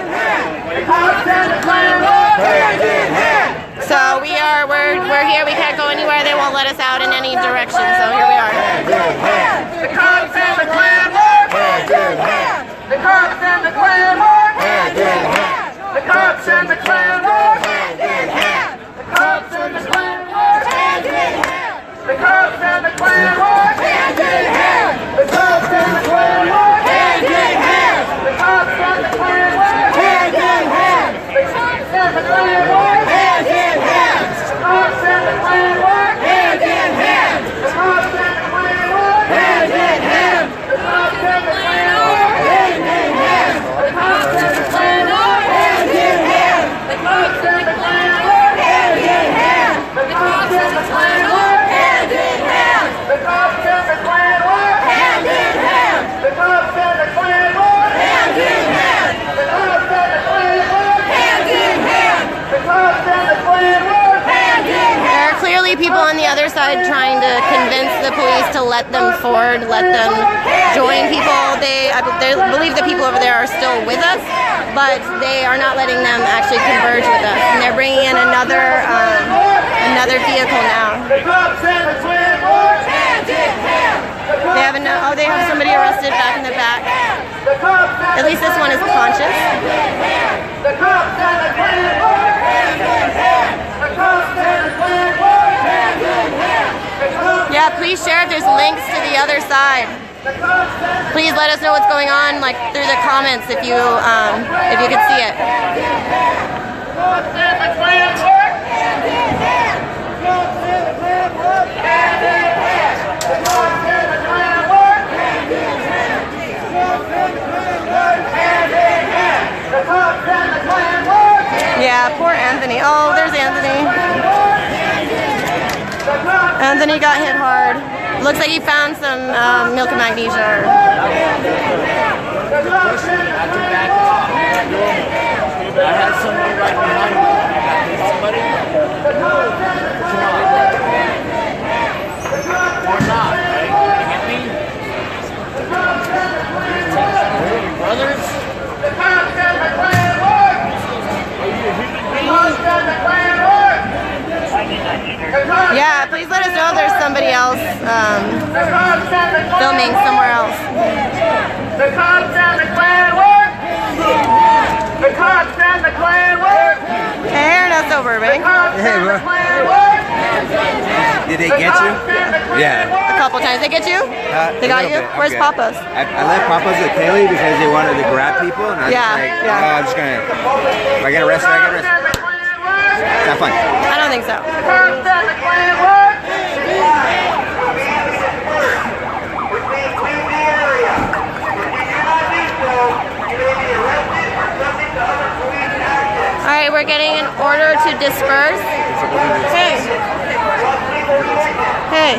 S1: So we're here. We can't go anywhere. They won't let us out in any direction. So here we are.
S2: The cops and the Klan work hand in hand. The cops and the Klan work hand in hand. The cops and the Klan work hand in hand. The cops and the Klan work hand in hand. The cops and the Klan work hand in hand. The cops and the Klan work hand in hand. The cops and the Klan work hand in hand. The cops and the Klan work hand in hand. The cops and the Klan work hand in hand. The cops and the Klan work hand in hand. The cops and the Klan work hand in hand. The cops and the Klan work hand in hand. The cops and the Klan work hand in hand. The cops and the Klan work hand in hand. The cops and the Klan work hand in hand. The cops and the Klan work hand in hand. The cops and the Klan work hand in hand. The cops and the Klan work hand in hand.
S1: There are clearly people on the other side trying to convince the police to let them forward, let them join people. They believe the people over there are still with us, but they are not letting them actually converge with us. And they're bringing in another vehicle now.
S2: The cops and the Klan work hand in hand.
S1: They have somebody arrested back in the back.
S2: The cops and
S1: At least this one is conscious.
S2: the cops and the Klan work hand in hand. The cops and the Klan work hand in hand. The cops
S1: Yeah, please share if there's links to the other side. Please let us know what's going on, like through the comments if you could see it.
S2: and the Klan work hand in hand. The cops and the Klan work hand in hand. The cops and the Klan work hand in hand. The cops and the Klan work hand in hand. The cops and the Klan work
S1: Yeah, poor Anthony. Oh, there's Anthony. Anthony got hit hard. Looks like he found some milk and magnesia.
S7: I had somebody right behind me. Somebody? Or not, right? You get me? Brothers?
S2: The cops and the Klan work. The cops and the Klan work.
S1: Yeah, please let us know if there's somebody else
S2: The cops and the Klan
S1: filming somewhere else.
S2: The cops and the Klan work. The cops and the Klan work.
S1: Hey, Ernesto Burbank.
S2: Hey, bro.
S8: Did they get you? Yeah.
S1: A couple times. They get you? They got you? Where's Papa's?
S8: I left Papa's with Kaylee because they wanted to grab people, and I was
S1: Yeah,
S8: like,
S1: yeah.
S8: I'm just gonna. If I get arrested, I get arrested. It's not fun.
S1: I don't think so.
S2: The cops and the Klan work.
S1: All right, we're getting an order to disperse. Hey. Hey.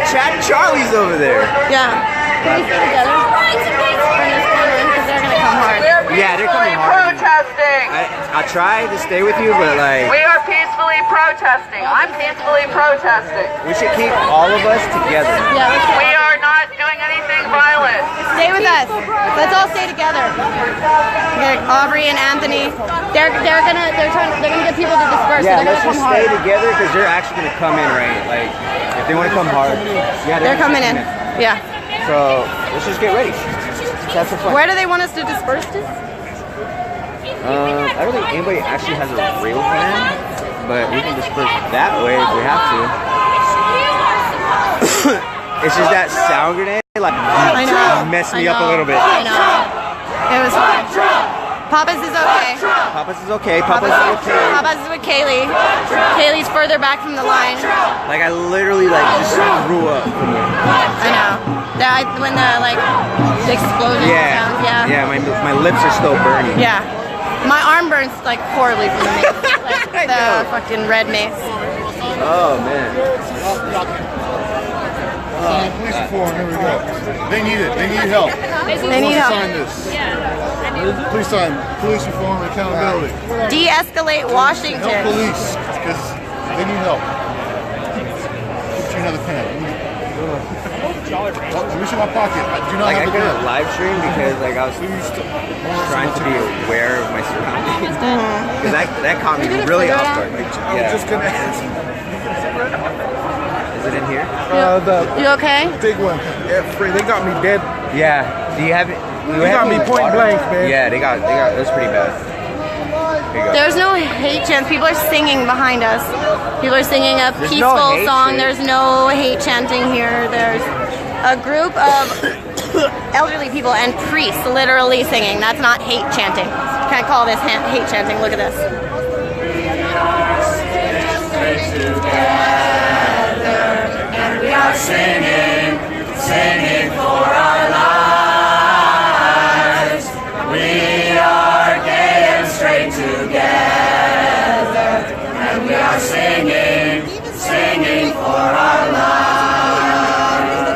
S8: Chad and Charlie's over there.
S1: Yeah. Can we stay together? Bring this corner in because they're gonna come hard.
S8: Yeah, they're coming hard.
S2: Protesting.
S8: I try to stay with you, but like,
S2: We are peacefully protesting. I'm peacefully protesting.
S8: we should keep all of us together.
S1: Yeah, let's
S2: We are not doing anything violent.
S1: stay with us. Let's all stay together. Okay, Aubrey and Anthony. They're gonna get people to disperse.
S8: Yeah,
S1: so they're
S8: let's
S1: gonna
S8: just
S1: come
S8: stay
S1: hard.
S8: together because they're actually gonna come in, right? Like, if they want to come hard, yeah,
S1: They're coming in. Yeah.
S8: So let's just get ready. Let's have some fun.
S1: Where do they want us to disperse to?
S8: I don't think anybody actually has a real plan, but we can disperse that way if we have to. It's just that sound grenade, like,
S1: I know.
S8: messed me
S1: I
S8: up a
S1: know.
S8: little bit.
S1: I know. It was fun. Papa's is okay.
S8: Papa's is okay. Papa's is okay.
S1: Papa's is with Kaylee. Kaylee's further back from the line.
S8: Like, I literally, like, just threw up.
S1: I know. When the explosion sounds, yeah.
S8: Yeah, my lips are still burning.
S1: Yeah. My arm burns like horribly from the mace. Like the fucking red mace.
S8: Oh, man.
S9: Police reform, here we go. They need it. They need help.
S1: They need help.
S9: Sign this. Please sign police reform and accountability.
S1: De-escalate
S9: Help
S1: Washington.
S9: police, because they need help. Get you another pen. Let me see my pocket. I do not
S8: Like I
S9: have a
S8: couldn't
S9: gun.
S8: live stream because like I was trying to be aware of my surroundings. Because that caught me really off guard. Like,
S9: I was just gonna ask.
S8: Is it in here?
S9: The
S1: You okay?
S9: big one. Yeah, free. They got me dead.
S8: Yeah. Do you have it?
S9: They got me point blank, man.
S8: Yeah, they got. It was pretty bad. Here you go.
S1: There's no hate chants. People are singing behind us. People are singing a
S8: There's
S1: peaceful
S8: no hate
S1: song.
S8: shit.
S1: There's no hate chanting here. There's a group of elderly people and priests literally singing. That's not hate chanting. Can't call this hate chanting. Look at this.
S2: We are singing, singing for our lives. We are gay and straight together, and we are singing, singing for our lives.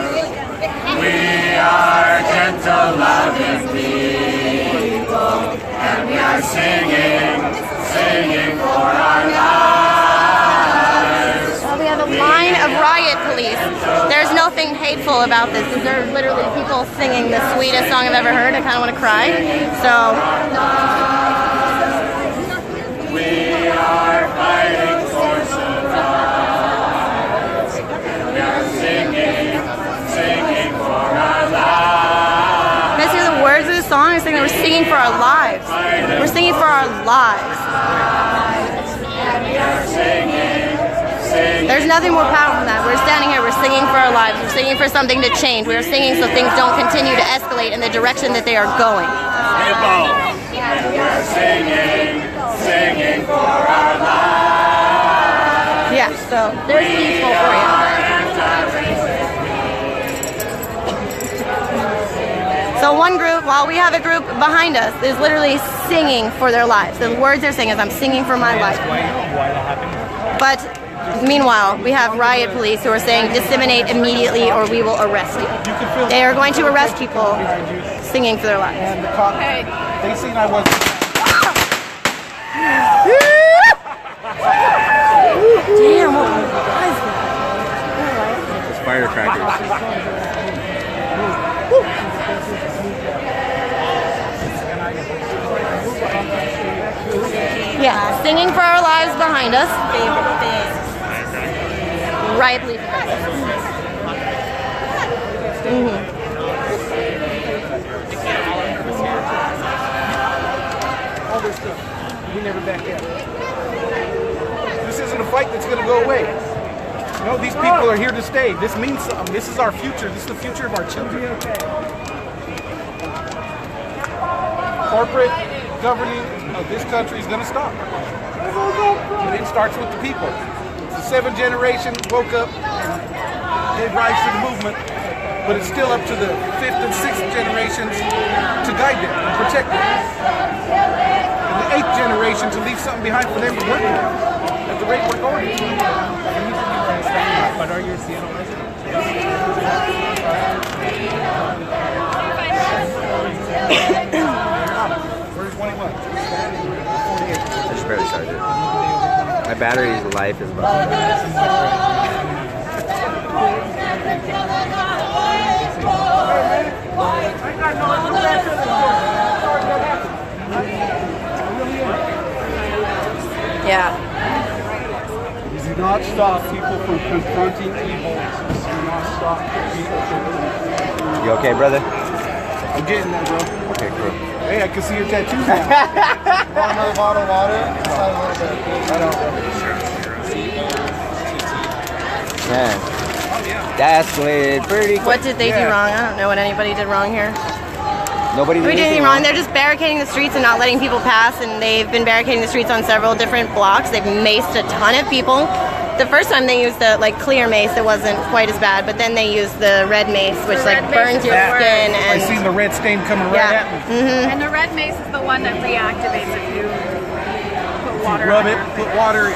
S2: We are gentle, loving people, and we are singing, singing for our lives.
S1: We have a line of riot police. There's nothing hateful about this. These are literally people singing the sweetest song I've ever heard. I kind of want to cry. So,
S2: We are fighting for survival. We are singing, singing for our lives.
S1: you guys hear the words of this song? It's saying that we're singing for our lives. We're singing for our lives.
S2: We are singing, singing.
S1: There's nothing more powerful than that. We're standing here, we're singing for our lives. We're singing for something to change. We're singing so things don't continue to escalate in the direction that they are going.
S2: We are singing, singing for our lives.
S1: Yeah, so there's peaceful for you. So one group, while we have a group behind us, is literally singing for their lives. The words they're saying is, I'm singing for my life. But meanwhile, we have riot police who are saying, disseminate immediately or we will arrest you. They are going to arrest people singing for their lives.
S7: And the cop, they seen I wasn't.
S1: Damn, what was that?
S8: It's firecrackers.
S1: Yeah, singing for our lives behind us. Riot police.
S7: All this stuff. We never back down. This isn't a fight that's going to go away. You know, these people are here to stay. This means something. This is our future. This is the future of our children. Corporate governing of this country is going to stop. But it starts with the people. The 7th generation woke up and gave rise to the movement, but it's still up to the 5th and 6th generations to guide them and protect them. And the 8th generation to leave something behind for them to work with at the rate we're going. But are you a Seattle resident? Where's 21?
S8: I just barely started it. My battery's life is about.
S1: Yeah.
S7: Do not stop people from confronting evil. Do not stop people from.
S8: You okay, brother?
S7: I'm getting there, bro.
S8: Okay, cool.
S7: Hey, I can see your tattoos now.
S9: Want another bottle of water? Inside a little bit.
S7: I don't.
S8: Man, that escalated pretty quick.
S1: What did they do wrong? I don't know what anybody did wrong here.
S8: Nobody
S1: We did anything wrong. They're just barricading the streets and not letting people pass, and they've been barricading the streets on several different blocks. They've maced a ton of people. The first time they used the clear mace, it wasn't quite as bad, but then they used the red mace, which burns your skin. And
S7: I seen the red stain coming right at me.
S6: And the red mace is the one that reactivates if you put water
S7: Rub
S6: on
S7: it,
S6: your-
S7: put water.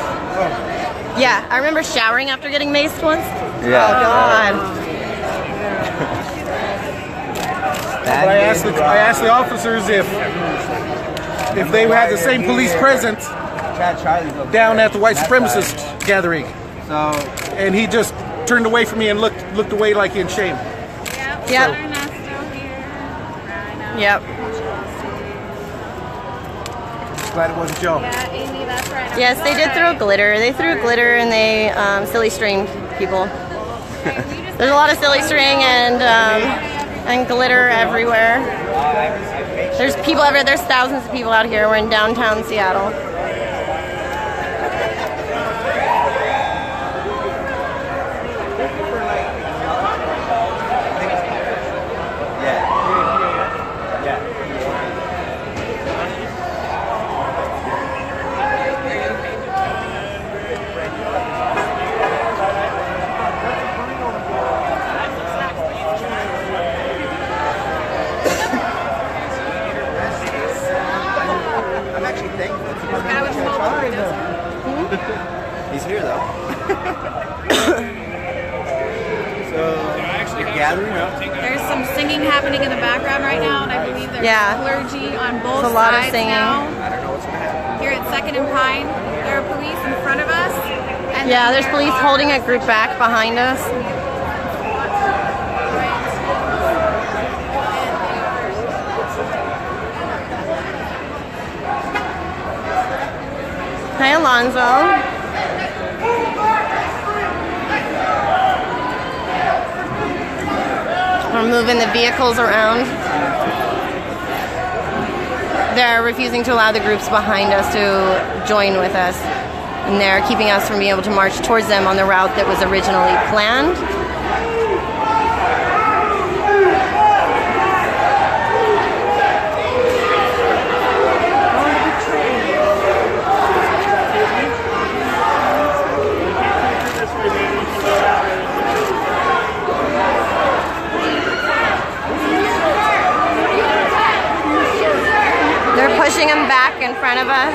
S1: Yeah, I remember showering after getting maced once.
S8: Yeah.
S1: Oh God.
S7: But I asked the officers if they had the same police presence down at the white supremacist gathering,
S8: So
S7: and he just turned away from me and looked away like in shame.
S1: Yep. Yep.
S7: Glad it wasn't Joe.
S6: Yeah, Amy, that's right.
S1: Yes, they did throw glitter. They threw glitter and they silly stringed people. There's a lot of silly string and glitter everywhere. There's people everywhere. There's thousands of people out here. We're in downtown Seattle.
S8: He's here though. So you're gathering up.
S6: There's some singing happening in the background right now, and I believe there's clergy on both
S1: There's a lot of
S6: sides
S1: singing.
S6: now.
S8: I don't know what's gonna happen.
S6: Here at 2nd and Pine, there are police in front of us. And
S1: Yeah,
S6: then
S1: there's
S6: there
S1: police
S6: are-
S1: holding a group back behind us. Hi, Alonzo. We're moving the vehicles around. They're refusing to allow the groups behind us to join with us. And they're keeping us from being able to march towards them on the route that was originally planned. They're pushing them back in front of us.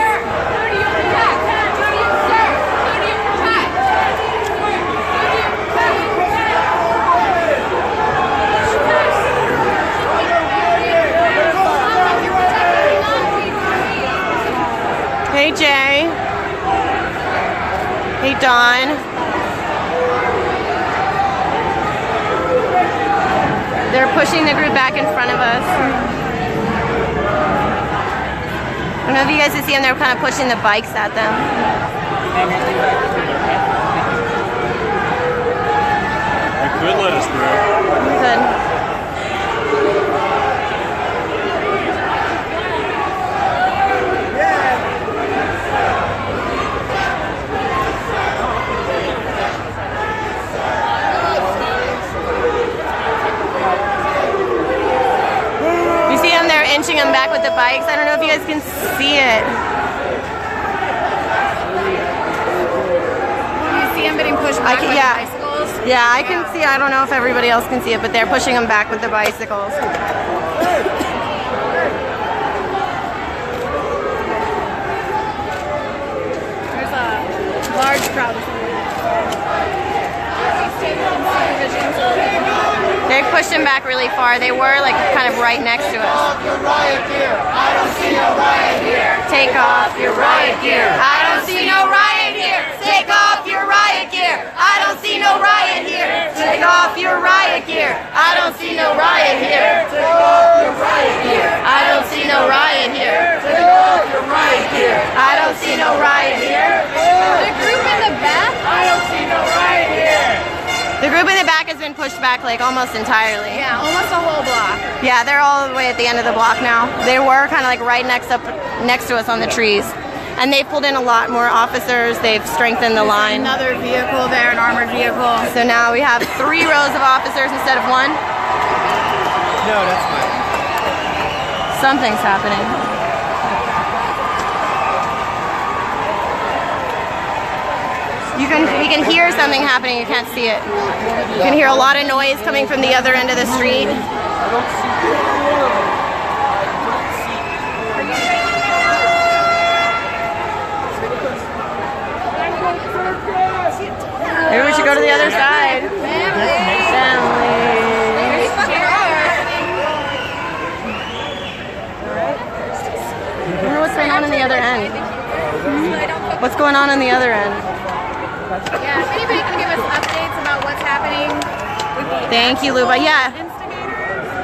S1: Hey Jay. Hey Dawn. They're pushing the group back in front of us. I don't know if you guys can see them, they're kind of pushing the bikes at them.
S3: You could let us through.
S1: Good. You see them, they're inching them back with the bikes. I don't know if you guys can see it.
S6: You see them getting pushed back by the
S1: Yeah.
S6: bicycles?
S1: Yeah, I can see. I don't know if everybody else can see it, but they're pushing them back with the bicycles.
S6: There's a large crowd.
S1: They pushed them back really far. They were like kind of right next to us. Take off your riot gear. I don't see no riot here. Take off your riot gear. I don't see no riot here. Take off your riot gear. I don't see no riot here. Take off your riot gear. I don't see no riot here. Take off your riot gear. I don't see no riot here.
S6: The group in the back?
S2: I don't see no riot here.
S1: The group in the back has been pushed back like almost entirely.
S6: Yeah, almost a whole block.
S1: Yeah, they're all the way at the end of the block now. They were kind of like right next to us on the trees. And they've pulled in a lot more officers. They've strengthened the line.
S6: Another vehicle there, an armored vehicle.
S1: So now we have 3 rows of officers instead of 1.
S8: No, that's fine.
S1: Something's happening. We can hear something happening, you can't see it. You can hear a lot of noise coming from the other end of the street. Maybe we should go to the other side. Family. I wonder what's going on the other end. What's going on the other end?
S6: Yeah, if anybody can give us updates about what's happening with the
S1: Thank you, Luba. Yeah.
S6: instigators.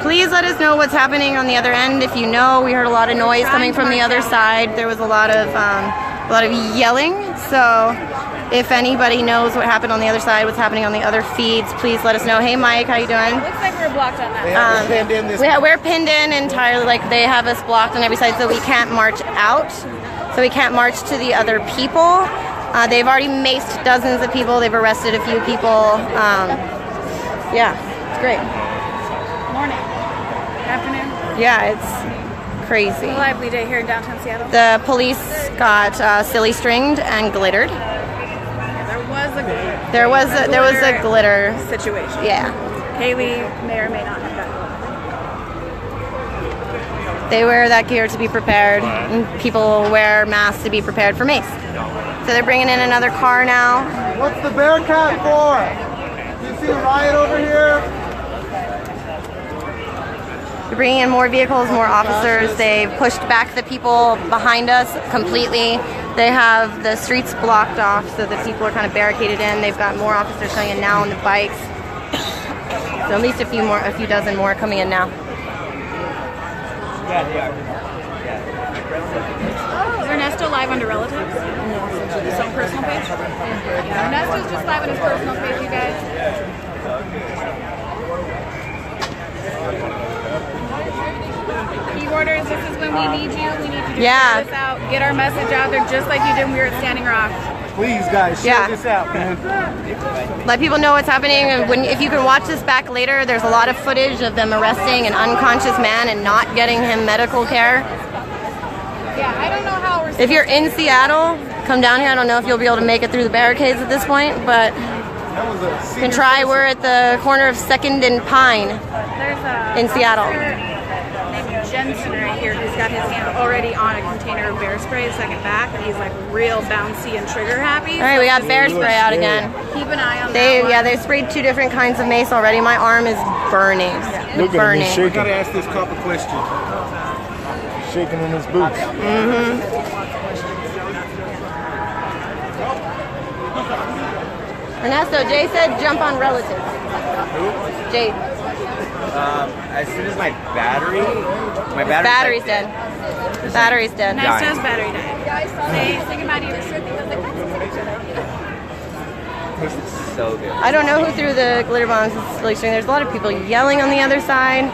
S1: Please let us know what's happening on the other end. If you know, we heard a lot of noise coming from the other side. There was a lot of yelling. So if anybody knows what happened on the other side, what's happening on the other feeds, please let us know. Hey Mike, how you doing?
S6: Looks like we're blocked on that.
S7: They have us pinned in this.
S1: We're pinned in entirely, like they have us blocked on every side, so we can't march out. So we can't march to the other people. They've already maced dozens of people. They've arrested a few people. Yeah, it's great.
S6: Morning. Afternoon.
S1: Yeah, it's crazy.
S6: A lively day here in downtown Seattle.
S1: The police got silly stringed and glittered.
S6: There was a
S1: glitter
S6: situation.
S1: Yeah.
S6: Kaylee may or may not have gotten it.
S1: They wear that gear to be prepared, and people wear masks to be prepared for mace. So they're bringing in another car now.
S2: What's the Bearcat for? You see a riot over here?
S1: They're bringing in more vehicles, more officers. They've pushed back the people behind us completely. They have the streets blocked off so that people are kind of barricaded in. They've got more officers coming in now on the bikes. So at least a few dozen more coming in now.
S8: Yeah, they are.
S6: Is Ernesto live under relatives? His own personal page? Yeah, Ernesto's just live on his personal page, you guys. Key orders, this is when we need you. We need you to share this out, get our message out there just like you did when we were at Standing Rock.
S2: Please, guys, share this out, man.
S1: Let people know what's happening. And if you can watch this back later, there's a lot of footage of them arresting an unconscious man and not getting him medical care.
S6: Yeah, I don't know how we're
S1: If you're in Seattle, come down here. I don't know if you'll be able to make it through the barricades at this point, but you can try. We're at the corner of 2nd and Pine in Seattle.
S6: Named Jensen right here who's got his hand already on a container of bear spray a second back, and he's like real bouncy and trigger happy.
S1: All right, we got bear spray out again.
S6: Keep an eye on that one.
S1: Yeah, they sprayed 2 different kinds of mace already. My arm is burning.
S9: Look at him, he's
S7: I
S9: shaking.
S7: gotta ask this cop a question.
S9: Shaking in his boots.
S1: Ernesto, Jay said jump on relatives. Jay.
S8: As soon as my battery's
S1: dead. Battery's dead.
S6: Nice toast battery died. Say goodbye to your
S8: This is so good.
S1: I don't know who threw the glitter bombs. It's really strange. There's a lot of people yelling on the other side.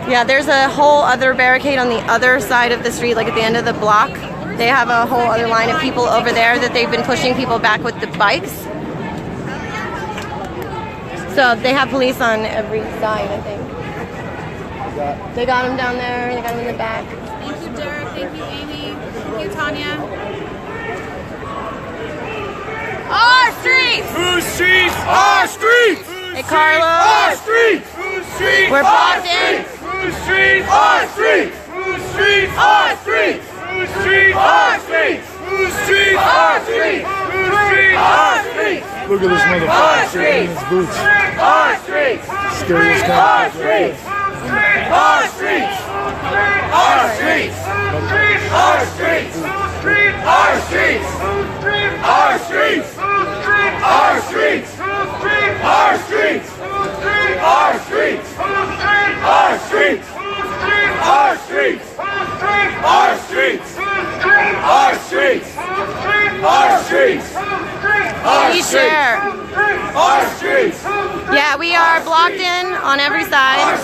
S1: Yeah, there's a whole other barricade on the other side of the street, like at the end of the block. They have a whole other line of people over there that they've been pushing people back with the bikes. So they have police on every side, I think. They got him down there, they got him in the back.
S6: Thank you, Derek. Thank you, Amy. Thank you, Tanya. Our streets!
S2: Whose streets? Our streets!
S1: Hey, Carlos.
S2: Our streets! Whose streets?
S1: We're blocked in.
S2: Whose streets? Our streets! Whose streets? Our streets! Whose streets? Our streets! Whose streets? Our streets! Whose streets? Our streets!
S9: Look at this motherfucker shaking in his boots.
S2: Our streets!
S9: Scariest
S2: Our
S9: kind of
S2: streets! Our streets! Our streets! Our streets! Our streets! Our streets! Our streets! Our streets! Our streets! Our streets! Our streets! Our streets! Our streets! Our streets!
S1: Please share.
S2: Our streets!
S1: Yeah, we are blocked in on every side.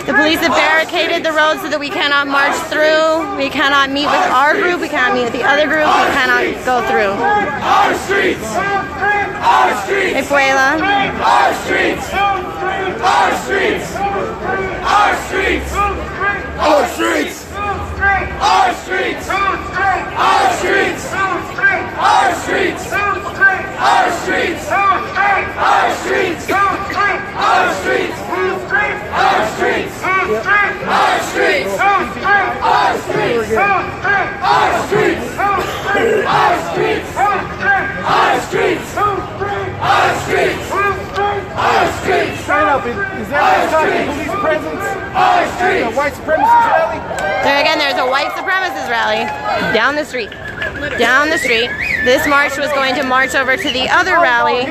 S1: The police have barricaded the road so that we cannot march through. We cannot meet with our group. We cannot meet with the other group. We cannot go through.
S2: Our streets! Our streets!
S1: Hey, Puela.
S2: Our streets! Our streets! Our streets! Our streets! Our streets! Our streets! Our streets! Our streets! Our streets! Our streets! Our streets! Our streets! Our streets! Our streets! Our streets! Our streets! Our streets! Our streets!
S7: Sign up. Is there any police presence?
S2: Our streets!
S7: A white supremacist rally?
S1: There again, there's a white supremacist rally down the street. Down the street. This march was going to march over to the other rally.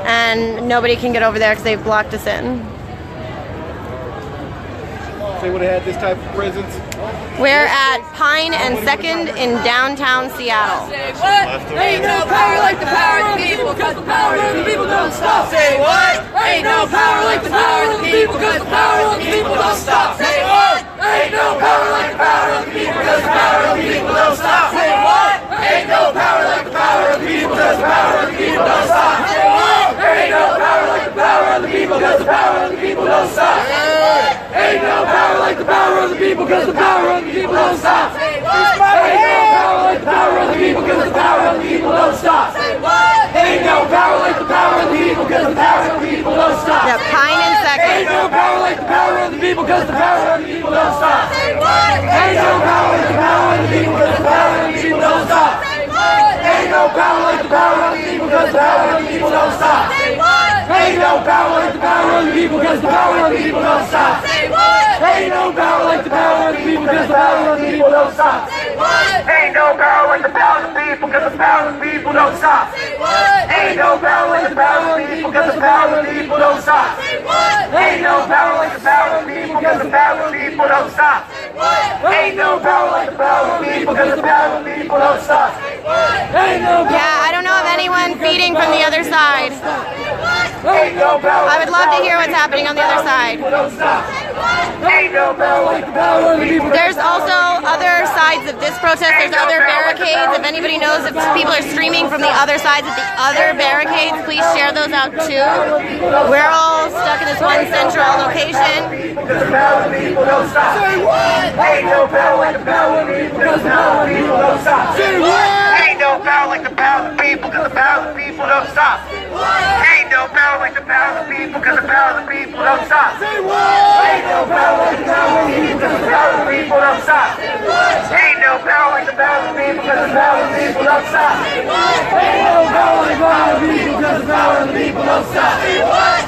S1: and nobody can get over there because they've blocked us in.
S7: If they would have had this type of presence.
S1: We're at Pine and 2nd in downtown Seattle.
S5: Say what? Ain't no power like the power of the people, cause the power of the people don't stop. Say what? Ain't no power like the power of the people, cause the power of the people don't stop. Say what? Ain't no power like the power of the people, cause the power of the people don't stop. Say what? Ain't no power like the power of the people, cause the power of the people don't stop. Say what? Ain't no power like the power of the people, cause the power of the people don't stop. Ain't no power like the power of the people, cause the power of the people don't stop. Say what? Ain't no power like the power of the people, cause the power of the people don't stop. Say what? Ain't no power like the power of the people, cause the power of the people don't stop.
S1: Yeah, Pine and 2nd.
S5: Ain't no power like the power of the people, cause the power of the people don't stop. Say what? Ain't no power like the power of the people, cause the power of the people don't stop. Say what? Ain't no power like the power of the people, cause the power of the people don't stop. Say what? Ain't no power like the power of the people, cause the power of the people don't stop. Say what? Ain't no power like the power of the people, cause the power of the people don't stop. Say what? Ain't no power like the power of the people, cause the power of the people don't stop. Say what? Ain't no power like the power of the people, cause the power of the people don't stop. Say what? Ain't no power like the power of the people, cause the power of the people don't stop. Say what? Ain't no power like the power of the people, cause the power of the people don't stop. Say what? Ain't no power.
S1: Yeah, I don't know of anyone feeding from the other side.
S5: Ain't no power.
S1: I would love to hear what's happening on the other side.
S5: Ain't no power like the power of the people.
S1: There's also other sides of this protest. There's other barricades. If anybody knows if people are streaming from the other sides of the other barricades, please share those out too. We're all stuck in this one central location.
S5: Because the power of the people don't stop. Say what? Ain't no power like the power of the people, because the power of the people don't stop. Say what? Ain't no power like the power of the people, because the power of the people don't stop. Ain't no power like the power of the people, because the power of the people don't stop. Say what? Ain't no power like the power of the people, because the power of the people don't stop. Ain't no power like the power of the people, because the power of the people don't stop. Ain't no power like the power of the people, because the power of the people don't stop.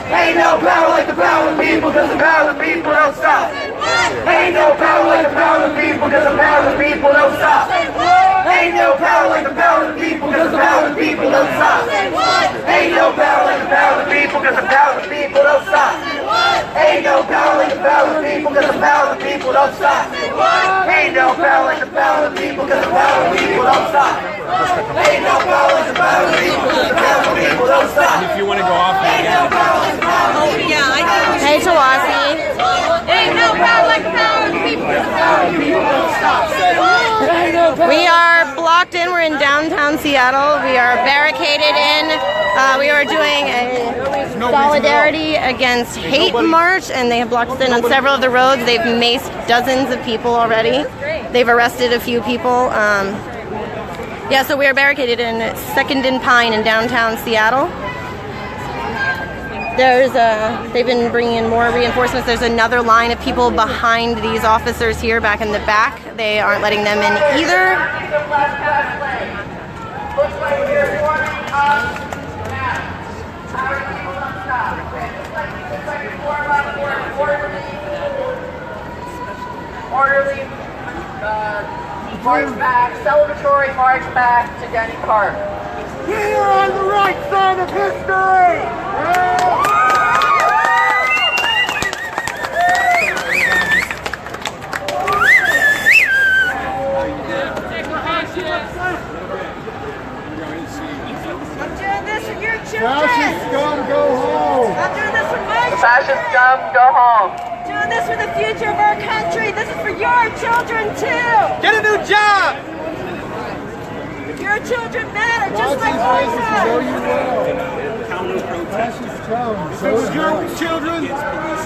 S5: Ain't no power like the power of the people, because the power of the people don't stop. Ain't no power like the power of the people, because the power of the people don't stop. Ain't no power like the power of the people, because the power of the people don't stop. Ain't no power like the power of the people, because the power of the people don't stop. Ain't no power like the power of the people, because the power of the people don't stop. Ain't no power like the power of the people, because the power of the people don't stop. Ain't no power like the power of the people, because the power of the people don't stop.
S3: If you want to go off,
S5: Ain't no power like the power of the people.
S1: Hey, Tawasi.
S6: Ain't no power like the power of the people.
S1: We are blocked in. We're in downtown Seattle. We are barricaded in. We are doing a solidarity against hate march, and they have blocked us in on several of the roads. They've maced dozens of people already. They've arrested a few people. Yeah, so we are barricaded in 2nd and Pine in downtown Seattle. They've been bringing in more reinforcements. There's another line of people behind these officers here back in the back. They aren't letting them in either.
S10: Orderly march back, celebratory march back to Denny Park.
S5: We are on the right side of history!
S6: I'm doing this for your children.
S9: Fascist scum, go home.
S6: I'm doing this for my
S10: Fascist scum, go home.
S6: doing this for the future of our country. This is for your children too.
S5: Get a new job!
S6: Your children matter, just like
S9: Know
S6: ours
S9: you well. Fascist scum.
S7: Your children,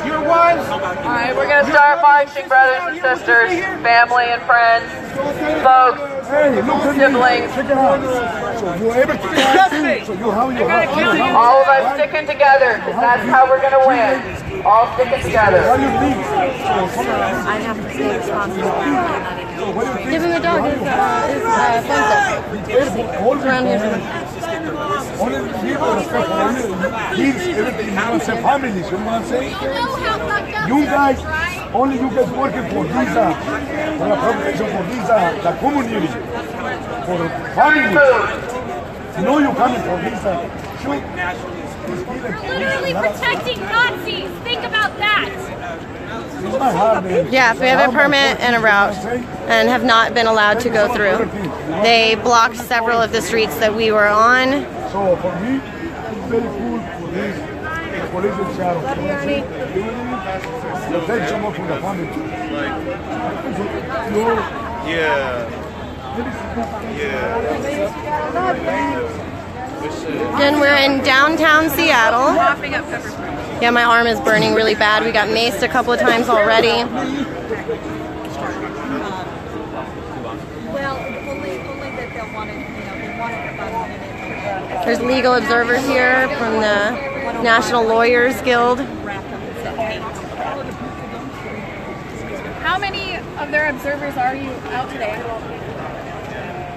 S7: your wives.
S10: Alright, we're gonna start marching, brothers and sisters, family and friends, folks,
S9: Hey, look at
S10: siblings.
S9: Check it out. So you're able to so you how
S10: All of us sticking together, because that's how we're gonna win. All sticking together.
S9: How you think?
S1: I have to stay responsible. Give him a dog. His phone around here.
S9: Only the people respect kids, everything, it's a family, you know what I'm saying? You guys, only you guys working for visa, for the population, for visa, the community, for the family. You know you coming for visa. Shoot.
S11: Literally protecting Nazis. Think about that.
S1: Yes, we have a permit and a route and have not been allowed to go through. They blocked several of the streets that we were on.
S9: So for me, it's very cool for this police in Seattle. Thanks so much for the funding too.
S1: Then we're in downtown Seattle. Yeah, my arm is burning really bad. We got maced a couple of times already.
S4: Well, only that they'll want it, they want it about a minute.
S1: There's legal observers here from the National Lawyers Guild.
S6: How many of their observers are you out today?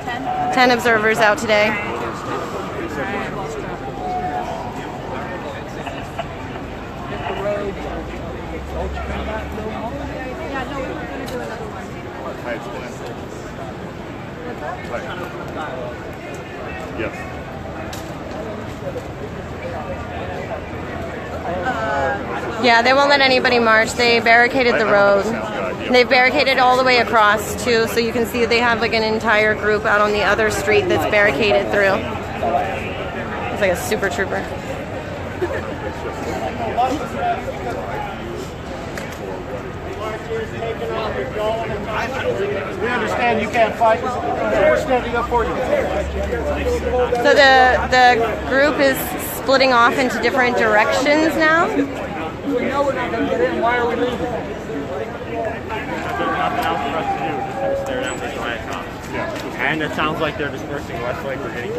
S6: 10?
S1: 10 observers out today.
S3: Yes.
S1: Yeah, they won't let anybody march. They barricaded the road. They've barricaded all the way across too, so you can see they have like an entire group out on the other street that's barricaded through. It's like a super trooper.
S7: We understand you can't fight. We're standing up for you.
S1: So the group is splitting off into different directions now.
S5: We know we're not going to get in. Why are we leaving?
S3: There's nothing else for us to do. Just kind of stare down these riot cops. Yeah. And it sounds like they're dispersing less like we're getting.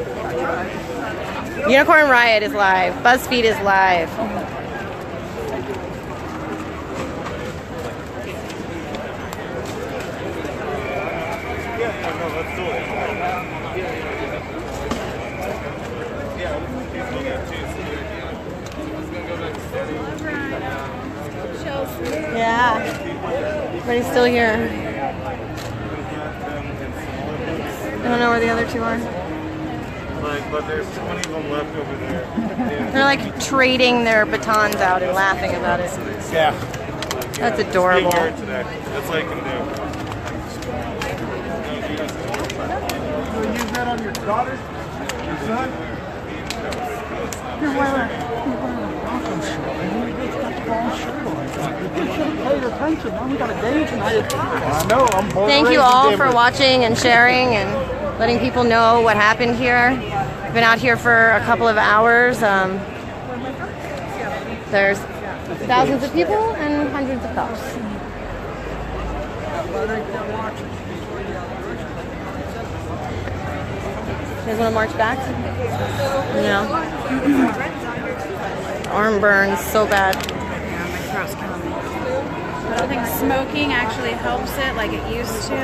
S1: Unicorn Riot is live. BuzzFeed is live. Yeah. Everybody's still here. I don't know where the other two are.
S3: But there's 20 of them left over there.
S1: They're like trading their batons out and laughing about it.
S3: Yeah.
S1: That's adorable.
S3: That's all you can do.
S7: You use that on your daughter? Your son?
S5: You're wearing a Broncos shirt. It's got the wrong shirt on. You should have paid attention. We got a game tonight.
S7: I know. I'm born
S1: Thank you
S7: raised in
S1: all
S7: Denver.
S1: for watching and sharing and letting people know what happened here. I've been out here for a couple of hours. There's thousands of people and hundreds of cops. You guys want to march back? No. Arm burns so bad.
S6: Yeah, my throat's killing me. I don't think smoking actually helps it like it used to.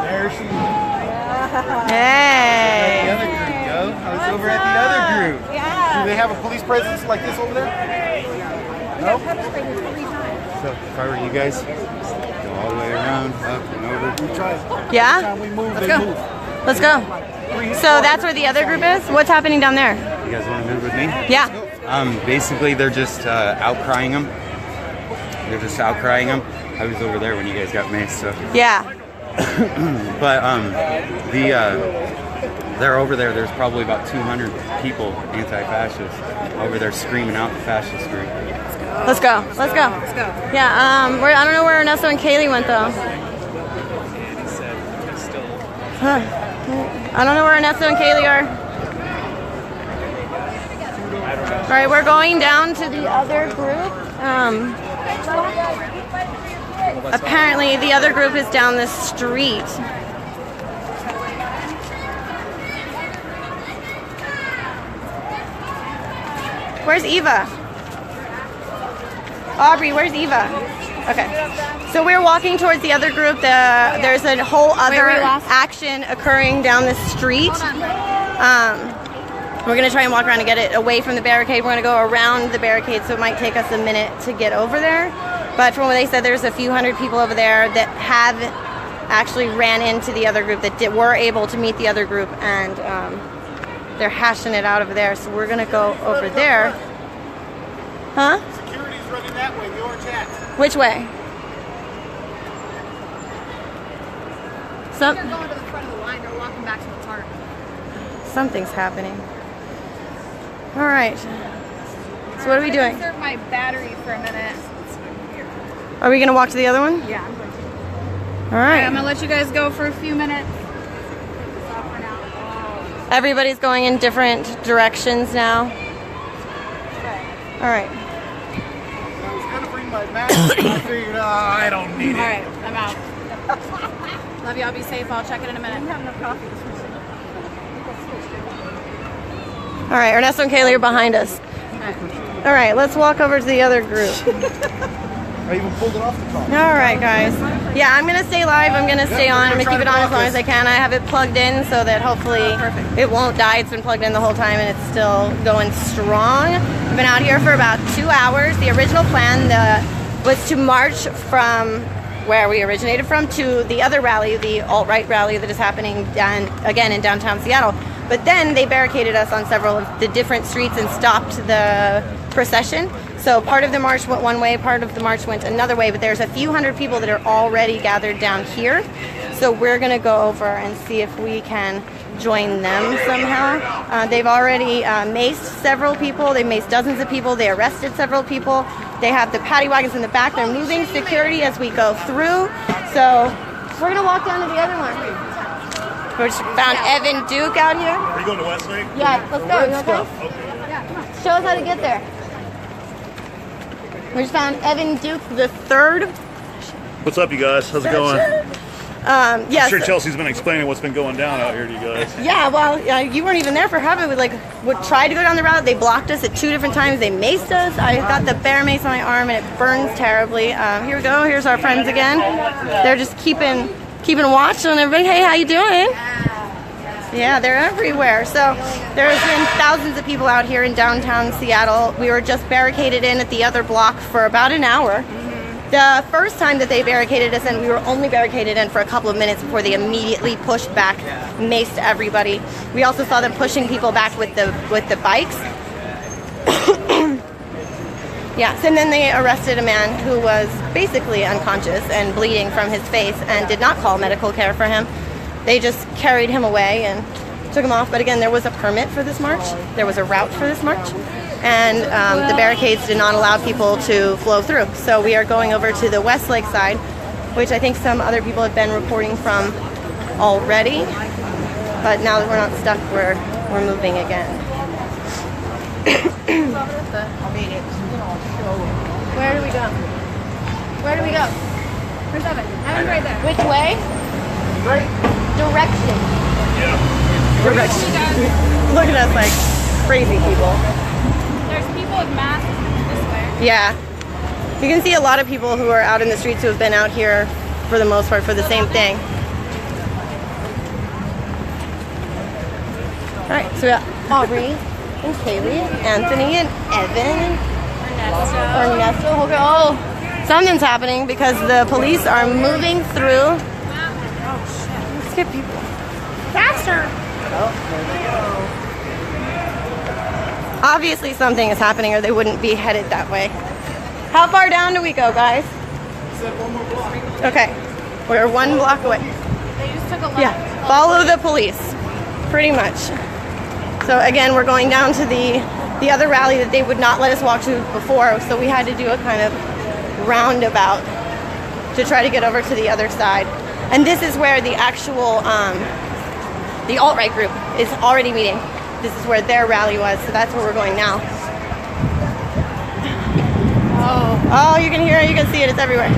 S7: There she is.
S1: Hey!
S7: The other group, yo. I was over at the other group.
S4: Yeah.
S7: Do they have a police presence like this over there? No?
S12: So if I were you guys, go all the way around, up and over.
S7: We try.
S1: Yeah?
S7: Every time we move,
S1: Let's
S7: they
S1: go.
S7: move.
S1: Let's go. So that's where the other group is? What's happening down there?
S12: You guys want to move with me?
S1: Yeah.
S12: Basically, they're just outcrying them. They're just outcrying them. I was over there when you guys got maced, so.
S1: Yeah.
S12: But they're over there. There's probably about 200 people, anti-fascist, over there screaming out the fascist group.
S1: Let's go. Let's go.
S6: Let's go.
S1: Yeah. I don't know where Ernesto and Kaylee went though. Huh. I don't know where Ernesto and Kaylee are. All right, we're going down to the other group. Apparently, the other group is down the street. Where's Eva? Aubrey, where's Eva? Okay. So we're walking towards the other group. There's a whole other action occurring down the street. We're going to try and walk around and get it away from the barricade. We're going to go around the barricade, so it might take us a minute to get over there. But from what they said, there's a few hundred people over there that have actually ran into the other group, that were able to meet the other group and they're hashing it out over there. So we're gonna go over there. Huh?
S7: Security's running that way, the orange hats.
S1: Which way?
S4: They're going to the front of the line. They're walking back to the park.
S1: Something's happening. All right. So what are we doing?
S6: Conserve my battery for a minute.
S1: Are we gonna walk to the other one?
S6: Yeah, I'm going to.
S1: All right.
S6: I'm gonna let you guys go for a few minutes.
S1: Everybody's going in different directions now. All right.
S7: I was gonna bring my mask. I figured, I don't need it.
S6: All right, I'm out. Love y'all. Be safe. I'll check it in a minute. Have enough coffee.
S1: All right, Ernesto and Kaylee are behind us. All right, let's walk over to the other group.
S7: I even pulled it off the top.
S1: All right, guys. Yeah, I'm gonna stay live. I'm gonna stay on. I'm gonna keep it on as long as I can. I have it plugged in so that hopefully it won't die. It's been plugged in the whole time and it's still going strong. I've been out here for about 2 hours. The original plan was to march from where we originated from to the other rally, the alt-right rally that is happening again in downtown Seattle. But then they barricaded us on several of the different streets and stopped the procession. So part of the march went one way, part of the march went another way, but there's a few hundred people that are already gathered down here. So we're gonna go over and see if we can join them somehow. They've already maced several people, they maced dozens of people, they arrested several people. They have the paddy wagons in the back, they're moving security as we go through. So we're gonna walk down to the other one. We just found Evan Duke out here.
S13: Are you going to Westlake?
S1: Yeah, let's go. You okay?
S13: Okay.
S1: Yeah, come on. Show us how to get there. We just found Evan Duke the third.
S13: What's up, you guys? How's it going?
S1: Yes.
S13: I'm sure Chelsea's been explaining what's been going down out here to you guys.
S1: Yeah, well, you weren't even there for half of it. We tried to go down the route. They blocked us at 2 different times. They maced us. I got the bear mace on my arm, and it burns terribly. Here we go. Here's our friends again. They're just keeping watch on everybody. Hey, how you doing? Yeah, they're everywhere. So there's been thousands of people out here in downtown Seattle. We were just barricaded in at the other block for about an hour. The first time that they barricaded us in, we were only barricaded in for a couple of minutes before they immediately pushed back, maced everybody. We also saw them pushing people back with the bikes. Yes, and then they arrested a man who was basically unconscious and bleeding from his face and did not call medical care for him. They just carried him away and took him off. But again, there was a permit for this march. There was a route for this march. And the barricades did not allow people to flow through. So we are going over to the Westlake side, which I think some other people have been reporting from already. But now that we're not stuck, we're moving again. Where do we go? Where do we go?
S6: Where's Evan? Evan's right there.
S1: Which way? Direction.
S13: Yeah.
S1: Direction. Look at us like crazy people.
S6: There's people with masks this way.
S1: Yeah. You can see a lot of people who are out in the streets who have been out here for the most part for the same thing. Alright, so we got Aubrey and Kaylee, Anthony and Evan, Ernesto. Oh, something's happening because the police are moving through. Let's get people faster. Obviously something is happening or they wouldn't be headed that way. How far down do we go, guys? Okay, we're 1 block away.
S6: They just took a left.
S1: Yeah, follow the police, pretty much. So again, we're going down to the other rally that they would not let us walk to before, so we had to do a kind of roundabout to try to get over to the other side. And this is where the actual, the alt-right group is already meeting. This is where their rally was, so that's where we're going now. Oh, you can hear it, you can see it, it's everywhere.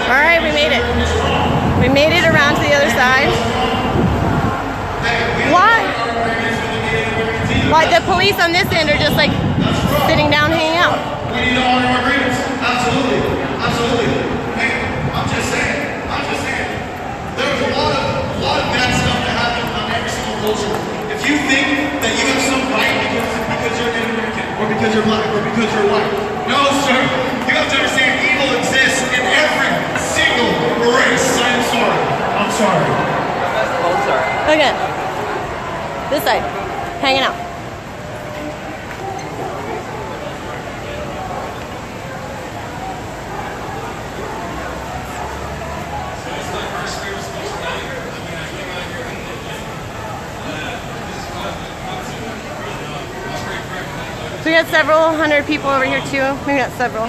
S1: All right, we made it. We made it around to the other side. Why the police on this end are just like sitting down, hanging out?
S2: We need all our agreements. Absolutely. Absolutely. Hey, I'm just saying. There's a lot of bad stuff that happens on every single culture. If you think that you have some right because you're an American, or because you're black, or because you're white, no,
S9: sorry.
S1: Okay. This side. Hanging out. So we got several hundred people over here too. Maybe not several.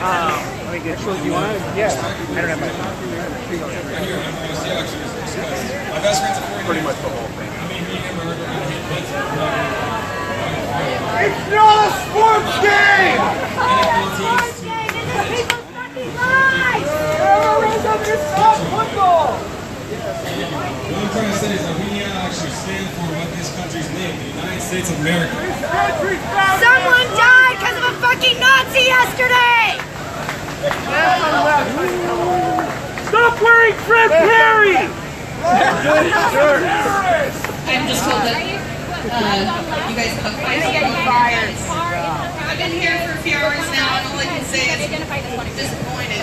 S7: Let me get you. You want it? Yeah. I don't have my. Pretty much the whole thing.
S2: It's not a sports game!
S14: What I'm trying to say is that we need to actually stand for what this country's name, the United States of America.
S2: Someone died because of a fucking Nazi yesterday!
S3: Stop wearing Fred Perry!
S15: I'm just told that you guys have fired. I've been here for a few hours now, and all I can say is disappointed.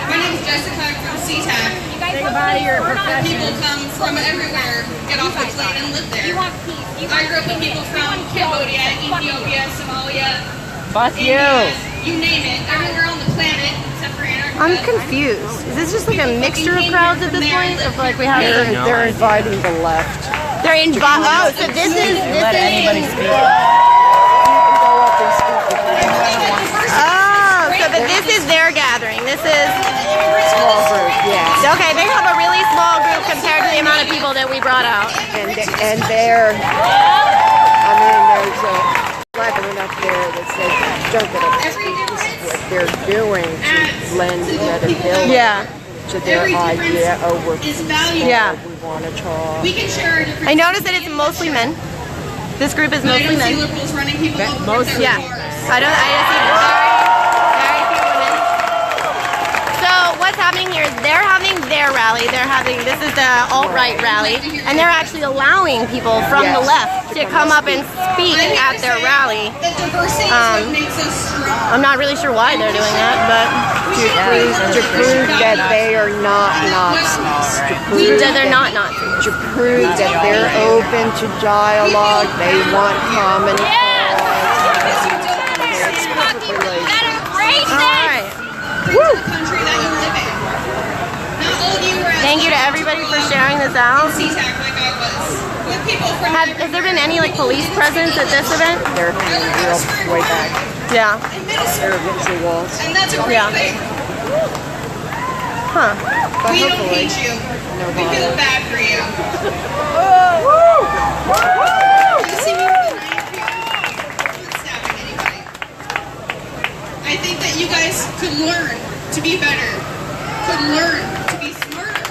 S15: My name is Jessica from SeaTac.
S2: Think about your profession.
S15: People come from everywhere, get off the plane and live there. I grew up with people from Cambodia, Ethiopia, Somalia, India, you name it, everywhere on the planet except for Antarctica.
S1: I'm confused. Is this just like a mixture of crowds at this point? Of like we have
S5: They're inviting the left.
S1: They're inviting. Oh, so this is
S5: anybody speak.
S1: Oh, so but this is their gathering. This is
S5: Small group, yeah.
S1: okay. They have a really small group compared to the amount of people that we brought out.
S5: And they're, I mean, there's a gathering up there that says, don't get up and speak. This is what they're doing to lend credibility to their idea over peace.
S1: Yeah.
S5: We want to talk.
S15: We can share our different
S1: I noticed that it's mostly men. This group is mostly men.
S15: liberals running people over with their
S1: Yeah.
S15: cars.
S1: I just see very few women. So what's happening here is they're having their rally. This is the alt-right rally, and they're actually allowing people from the left to come up and speak at their rally. I'm not really sure why they're doing that, but
S5: To prove that they are not Nazis. To prove
S1: that they're not Nazis.
S5: To prove that they're open to dialogue. They want common cause.
S1: Alright.
S15: Woo! Country that you live in. Not all of you were
S1: Thank you to everybody for sharing this out.
S15: SeaTac like I was. With people from
S1: Has there been any like police presence at this event?
S5: There have been real way back.
S1: Yeah.
S5: There are against the walls.
S15: And that's a great thing.
S1: Huh.
S5: But
S15: We don't
S5: hopefully,
S15: hate you.
S5: no
S15: We feel
S5: violence.
S15: bad for you. You see me with a knife here? I'm not stabbing anybody. I think that you guys could learn to be better. Could learn to be smarter.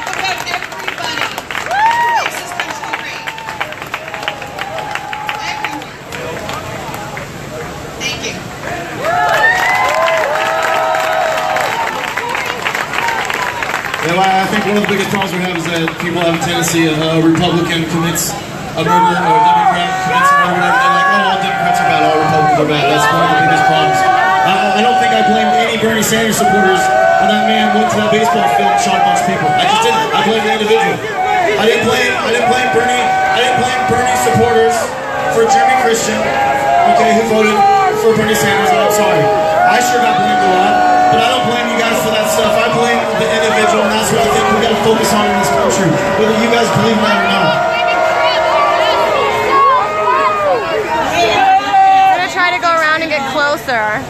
S15: About everybody who makes this country great. Everyone. Thank you.
S16: Yeah, I think one of the biggest problems we have is that people have a tendency of a Republican commits a murder or a Democrat commits a murder, and they're like, oh, all Democrats are bad, all Republicans are bad. That's one of the biggest problems. I don't think I blame any Bernie Sanders supporters when that man went to that baseball field and shot a bunch of people. I just didn't. I blame the individual. I didn't blame Bernie supporters for Jeremy Christian, okay, who voted for Bernie Sanders. I'm sorry. I sure got blamed a lot, but I don't blame you guys for that stuff. I blame the individual, and that's what I think we got to focus on in this country, whether you guys believe that or not.
S1: I'm gonna try to go around and get closer.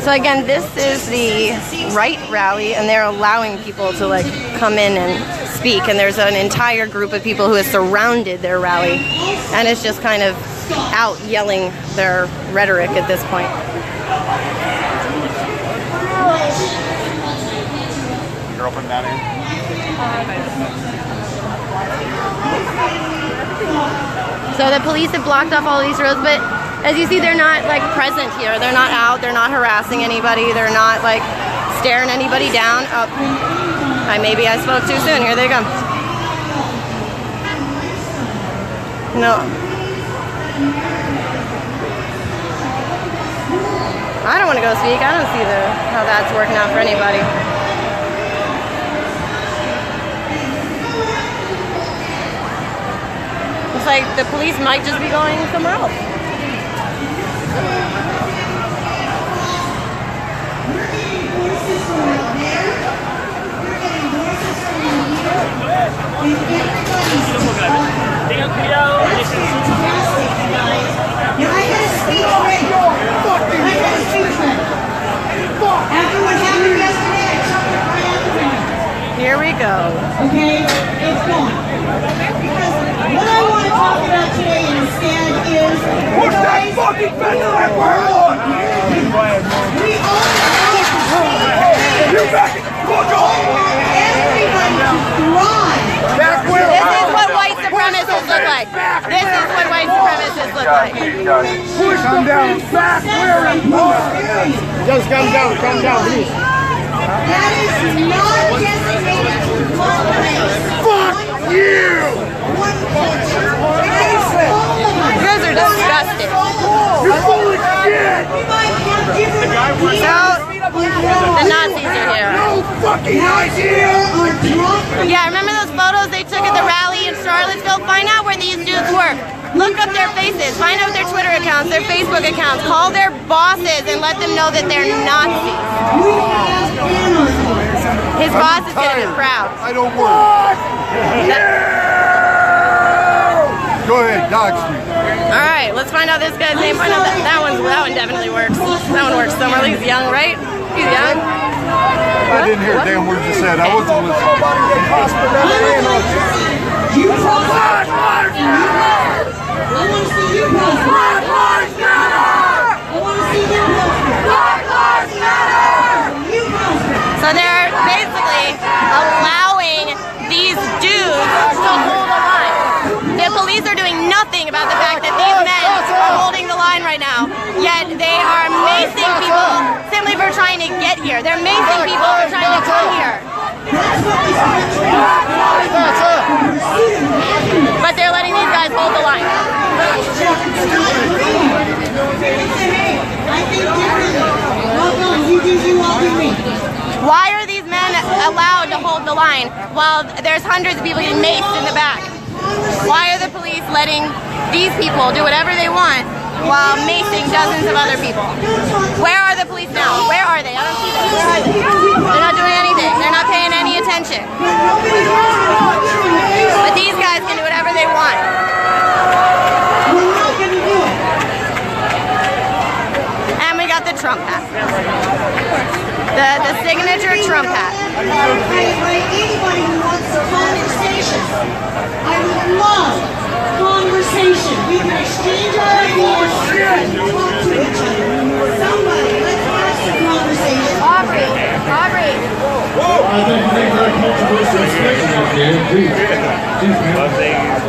S1: So again, this is the right rally, and they're allowing people to like come in and speak, and there's an entire group of people who has surrounded their rally, and it's just kind of out yelling their rhetoric at this point.
S3: Girlfriend down here.
S1: So the police have blocked off all these roads, but as you see, they're not like present here. They're not out. They're not harassing anybody. They're not like staring anybody down. Oh, maybe I spoke too soon. Here they come. No. want to go speak. I don't see how that's working out for anybody. Looks like the police might just be going somewhere else. Here we go.
S2: Okay, it's gone. What I want to talk about today instead is push that fucking fender that we're on. We all you back it. Everybody to thrive.
S1: This is what white supremacists look like. This is what white supremacists look like.
S9: Push them down. Back where it was. Just come down, please.
S2: That is not designated to one race.
S9: Fuck you!
S2: One culture.
S1: You guys are disgusting.
S9: You're full of shit!
S1: So, the Nazis are here.
S9: No fucking idea!
S1: Yeah, remember those photos they took at the rally in Charlottesville? Find out where these dudes work. Look up their faces. Find out their Twitter accounts, their Facebook accounts. Call their bosses and let them know that they're Nazis. His boss is going to be proud.
S9: I don't work. Go ahead, Dodge Street.
S1: All right, let's find out this guy's name. Find out that one definitely works. That one works somewhere. He's young, right? He's young.
S9: I didn't hear a damn word you said. I wasn't listening.
S2: You Black Lives Matter! I want to see you poster.
S9: Black Lives Matter!
S2: I want to see you poster.
S9: Black Lives Matter!
S2: You poster.
S1: So they're basically allowing these dudes to hold the line. The police are doing nothing about the fact that these men are holding the line right now, yet they are macing people simply for trying to get here. They're macing people for trying to come here. But they're letting these guys hold the line. Why are these men allowed to hold the line while there's hundreds of people getting maced in the back? Why are the police letting these people do whatever they want while macing dozens of other people? Where are the police now? Where are they? I don't see them. Where are they? They're not doing anything. They're not paying any attention. But these guys can do whatever they want. And we got the Trump hat. The signature Trump hat.
S2: Anybody who wants a conversation, I would love conversation. We can exchange our ideas and talk to each other. Somebody, let's have some conversation.
S1: Aubrey.
S16: I think very controversial expression out there. Jeez, man.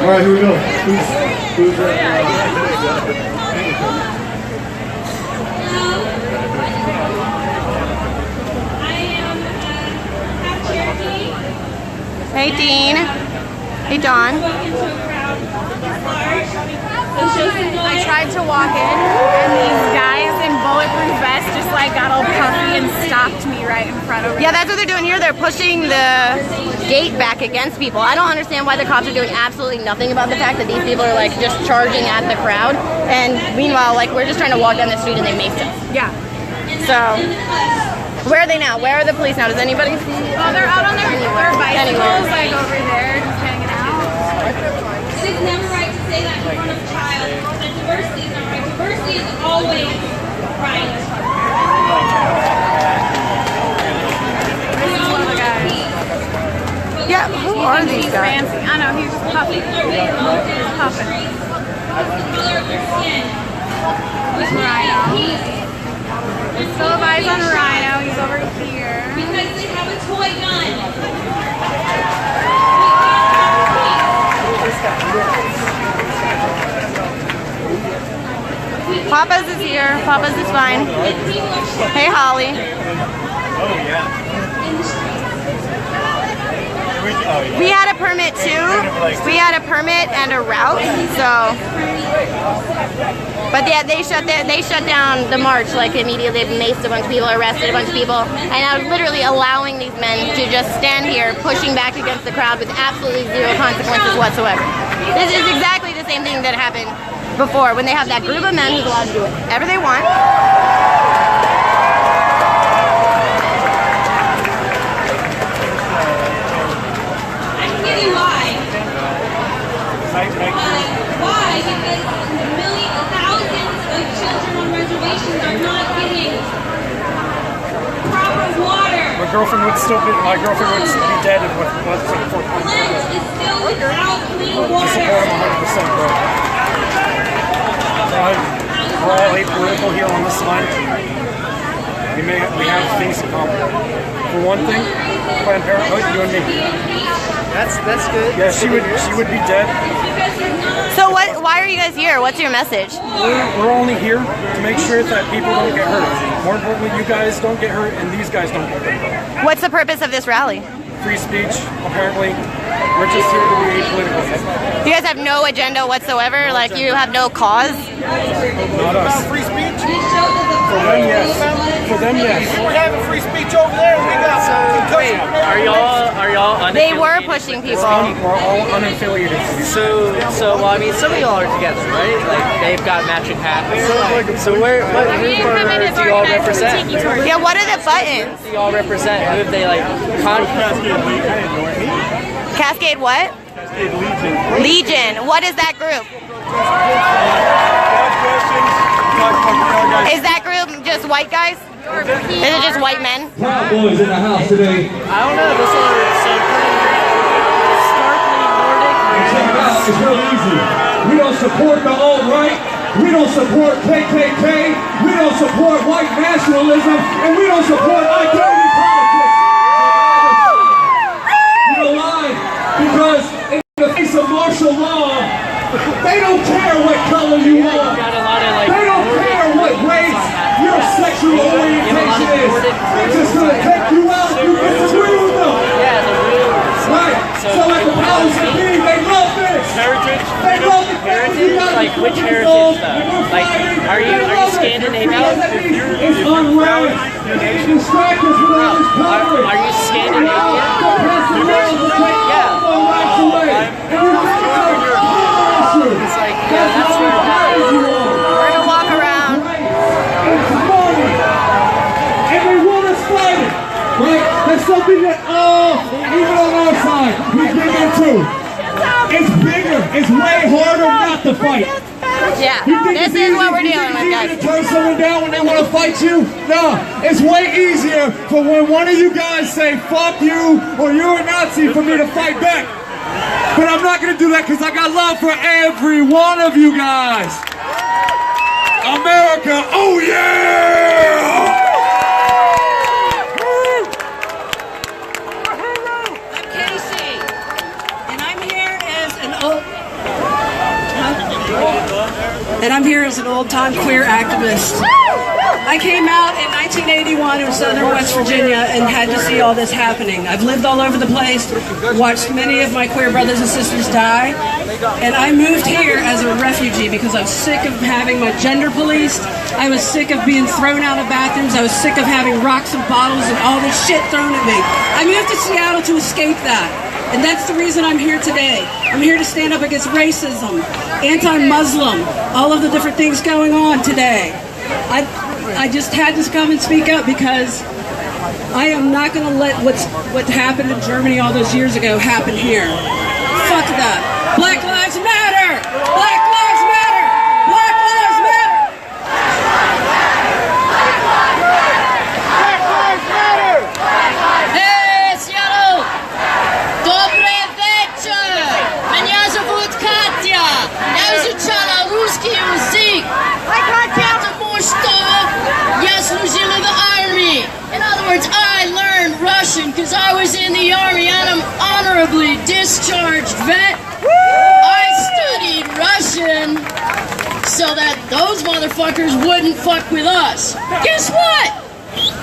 S16: All right, here we go. Who's
S1: Hey Dean. Hey Dawn.
S6: I tried to walk in, and these guys in bulletproof vests just like got all puffy and stopped me right in front of me.
S1: Yeah, that's what they're doing here. They're pushing the gate back against people. I don't understand why the cops are doing absolutely nothing about the fact that these people are like just charging at the crowd. And meanwhile, like we're just trying to walk down the street and they maced us.
S6: Yeah.
S1: So, where are they now? Where are the police now? Does anybody see?
S6: Oh, they're out on their bicycles, like over there, just hanging out.
S15: It is never right to say that in front of a child, that diversity is not right. Diversity is always right.
S6: This is one of the guys.
S1: Yeah, who are these guys?
S6: Fancy. I know, he's just puffing. Puffing. With Rhino. There's still eyes on Rhino. He's over here.
S15: Because they have a toy gun.
S1: Papa's is here. Papa's is fine. Hey, Holly.
S13: Oh, yeah.
S1: We had a permit too. We had a permit and a route, so. But yeah, they shut down the march like immediately. They maced a bunch of people, arrested a bunch of people, and now literally allowing these men to just stand here pushing back against the crowd with absolutely zero consequences whatsoever. This is exactly the same thing that happened before when they have that group of men who's allowed to do whatever they want.
S11: Why? Because thousands of children on reservations are not getting proper water.
S3: My girlfriend would be dead if it wasn't for
S11: Flint is still without clean water.
S3: support him 100%, bro. We're all apolitical here on this line. We have things in common. For one thing, Planned Parenthood, you and me.
S17: That's good.
S3: Yeah, she would be dead.
S1: So why are you guys here? What's your message?
S3: We're only here to make sure that people don't get hurt. More importantly, you guys don't get hurt and these guys don't get hurt.
S1: What's the purpose of this rally?
S3: Free speech, apparently. We're just here to be apolitical.
S1: You guys have no agenda whatsoever? Like you have no cause?
S3: Not us.
S7: Free speech?
S3: For them, yes. For them, yes.
S7: We're having free speech over there. We got
S17: Wait, are y'all unaffiliated?
S1: They were pushing people.
S3: We're all unaffiliated.
S17: So well, I mean, some of y'all are together, right? Like they've got matching hats. So what group do y'all represent?
S1: Yeah, what are the buttons?
S17: Who do y'all represent? Who have they like
S1: Cascade what?
S3: Cascade Legion.
S1: Legion. What is that group? Is that group just white guys? Is it just white men?
S18: Proud Boys in the house today.
S17: I don't know. This one is so pretty starkly Nordic.
S18: Check it out. It's real easy. We don't support the alt-right. We don't support KKK. We don't support white nationalism. And we don't support identity politics. You know why? Because in the face of martial law, they don't care what color you are. They don't care what race your sexual orientation is. They're just going to take you out if you disagree with them. Right. So like the powers that be, they love this.
S17: Heritage?
S18: They love the heritage.
S17: Like which heritage though? Like are you Scandinavian?
S18: It's unranked. Distractors with all this power.
S17: Are you Scandinavian? Yeah. It's like, yeah, that's where
S1: we're gonna walk around.
S18: And they want us fighting. Right? That's something that even on our side, we dig into. It's bigger. It's way harder not to fight.
S1: Yeah, this is what we're dealing with, guys.
S18: To turn someone down when they want to fight you? No, it's way easier for when one of you guys say, fuck you, or you're a Nazi, for me to fight back. But I'm not going to do that because I got love for every one of you guys. America, oh yeah!
S4: I'm Casey, and I'm here as an old-time queer activist. I came out in 1981 in southern West Virginia and had to see all this happening. I've lived all over the place, watched many of my queer brothers and sisters die, and I moved here as a refugee because I was sick of having my gender policed. I was sick of being thrown out of bathrooms. I was sick of having rocks and bottles and all this shit thrown at me. I moved to Seattle to escape that. And that's the reason I'm here today. I'm here to stand up against racism, anti-Muslim, all of the different things going on today. I just had to come and speak up because I am not going to let what happened in Germany all those years ago happen here. Fuck that. Black Lives Matter! Black Lives Matter! Black Lives Matter!
S2: Black Lives Matter!
S11: Hey, Seattle! Dobry wieczór! Меня зовут Katya! Я изучала русский язык! Потому что я служила в army! In other words, I learned Russian because I was in the army and I'm honorably discharged vet. I studied Russian so that those motherfuckers wouldn't fuck with us. Guess what?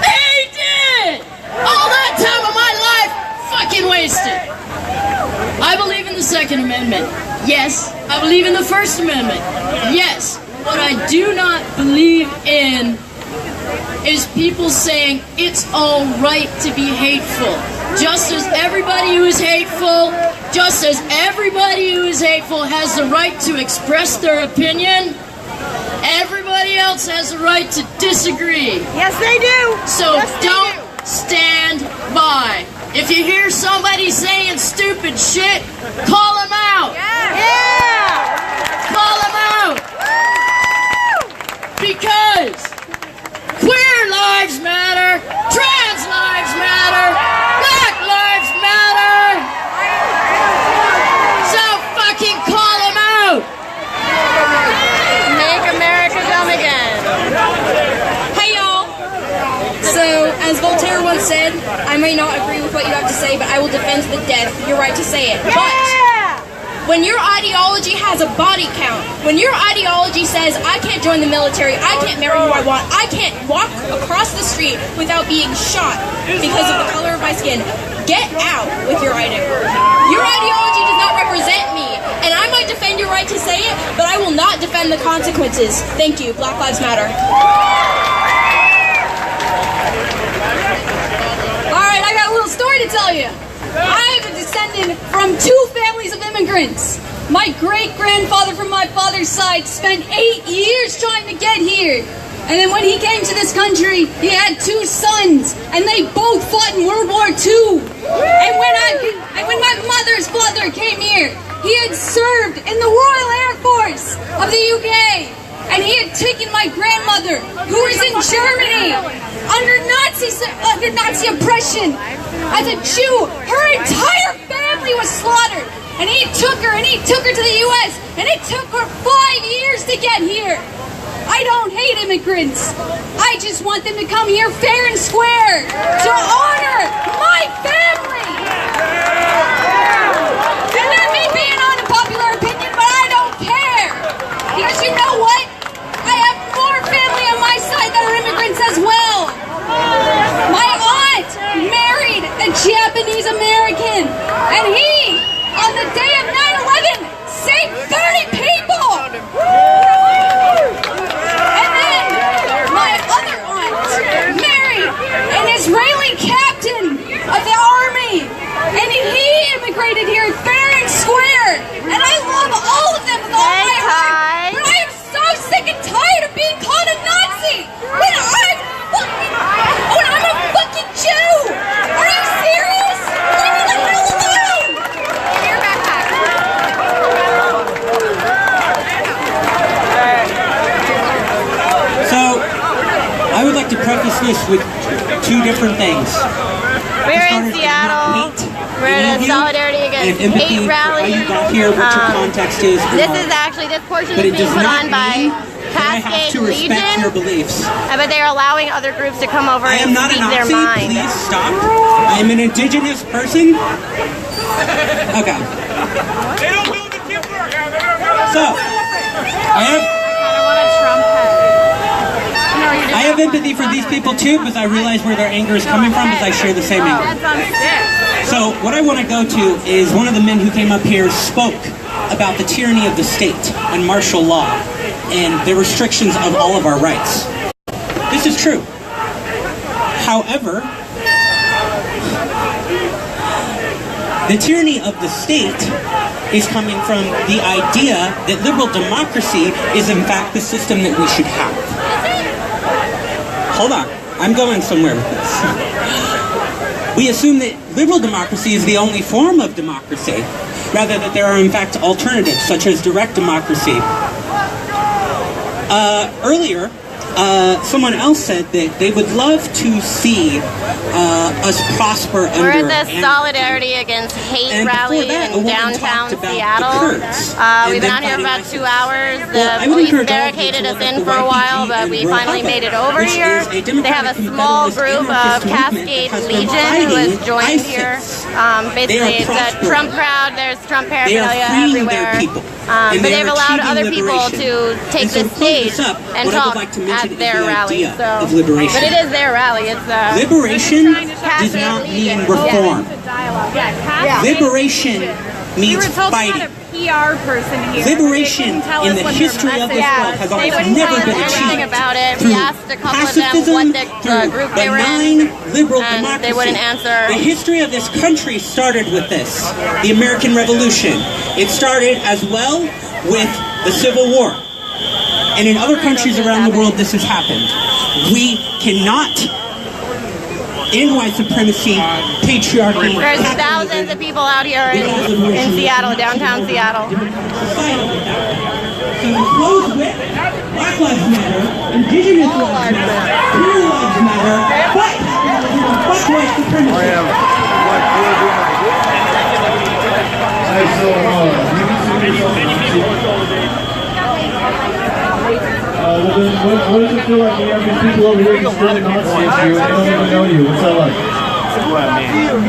S11: They did! All that time of my life fucking wasted. I believe in the Second Amendment. Yes. I believe in the First Amendment. Yes. what I do not believe in is people saying it's all right to be hateful. Just as everybody who is hateful, has the right to express their opinion, everybody else has the right to disagree.
S6: Yes, they do.
S11: So don't stand by. If you hear somebody saying stupid shit, call them out.
S6: Yeah.
S11: Call them out. Because queer lives matter, trans lives matter, black lives matter. So fucking call them out.
S1: Make America dumb again.
S19: Hey y'all! So, as Voltaire once said, I may not agree with what you have to say, but I will defend to the death your right to say it.
S6: Yeah!
S19: But when your ideology has a body count, when your ideology says, I can't join the military, I can't marry who I want, I can't walk across the street without being shot because of the color of my skin, get out with your ideology. Your ideology does not represent me, and I might defend your right to say it, but I will not defend the consequences. Thank you. Black Lives Matter. Alright, I got a little story to tell you. I am a descendant from 2 families of immigrants. My great-grandfather from my father's side spent 8 years trying to get here. And then when he came to this country, he had 2 sons, and they both fought in World War II. And when my mother's father came here, he had served in the Royal Air Force of the UK. And he had taken my grandmother, who was in Germany, under Nazi oppression. As a Jew, her entire family was slaughtered. And he took her to the U.S. And it took her 5 years to get here. I don't hate immigrants. I just want them to come here fair and square to honor my family. And that may be an unpopular opinion, but I don't care. Because you know what? I have more family on my side that are immigrants as well. My aunt married a Japanese American, and he, on the day of 9/11, saved 30 people. And then my other aunt married an Israeli captain of the army, and he immigrated here fair and square. And I love all of them with all my heart. But I am so sick and tired of being called a Nazi when I'm a fucking Jew. Are you serious? Leave me the hell alone. Your backpack.
S20: So, I would like to preface this with 2 different things.
S1: We're in Seattle. We're at a solidarity against hate rally.
S20: You got here, what your context is.
S1: This portion is being put on by Cascade Legion.
S20: Your beliefs.
S1: But they're allowing other groups to come over and speak their mind.
S20: Please stop. I am an indigenous person. Okay.
S3: They don't know the difference.
S20: So, I have empathy for these people too, because I realize where their anger is coming from, because I share the same anger. So what I want to go to is one of the men who came up here spoke about the tyranny of the state and martial law and the restrictions of all of our rights. This is true. However, the tyranny of the state is coming from the idea that liberal democracy is in fact the system that we should have. Hold on, I'm going somewhere with this. We assume that liberal democracy is the only form of democracy, rather that there are in fact alternatives, such as direct democracy. Earlier, someone else said that they would love to see us prosper under
S1: We're at the Solidarity Against Hate rally in downtown Seattle. We've been out here for about 2 hours. The police barricaded us in for a while, but we finally made it over here. They have a small group of Cascade Legion who has joined here. Basically, it's a Trump crowd. There's Trump paraphernalia everywhere. But they've allowed other people to take the stage and talk at their rally. So, but it is their rally. It's
S20: liberation does not mean reform. Liberation means
S6: We were told
S20: fighting.
S6: we had a PR person here.
S20: Liberation in the history of this world has always never been achieved
S1: about it.
S20: through
S1: We asked a couple of them
S20: pacifism,
S1: what the
S20: through
S1: group they were in,
S20: benign liberal
S1: and
S20: democracy.
S1: they wouldn't answer.
S20: The history of this country started with this, the American Revolution. It started as well with the Civil War. And in other countries around the world, this has happened. We cannot end white supremacy, patriarchy.
S1: There's thousands of people out here in Seattle, downtown Seattle.
S20: So to close with, Black Lives Matter, Indigenous Lives Matter, Queer Lives Matter, but fuck white supremacy.
S16: What does it feel like when you have these people over here just standing on stage to you and they don't even know you? What's that like?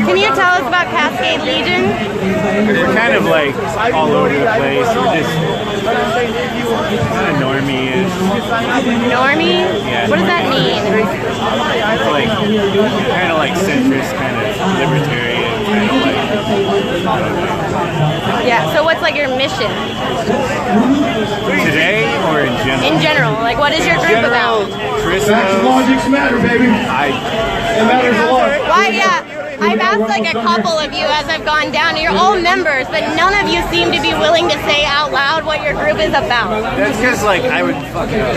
S1: Can you tell us about Cascade Legion?
S13: We're kind of like all over the place. We're just kind of normie-ish.
S1: Normie?
S13: Yeah.
S1: What does that mean?
S13: Like, kind of like centrist, kind of libertarian, kind of like.
S1: Yeah, so what's like your mission?
S13: Today or in general?
S1: In general, like what is your group about?
S13: Chris
S9: Logics matter, baby. It matters a lot.
S1: Why, yeah. I've asked like a couple of you as I've gone down. You're all members, but none of you seem to be willing to say out loud what your group is about.
S13: That's because like I would fuck it up.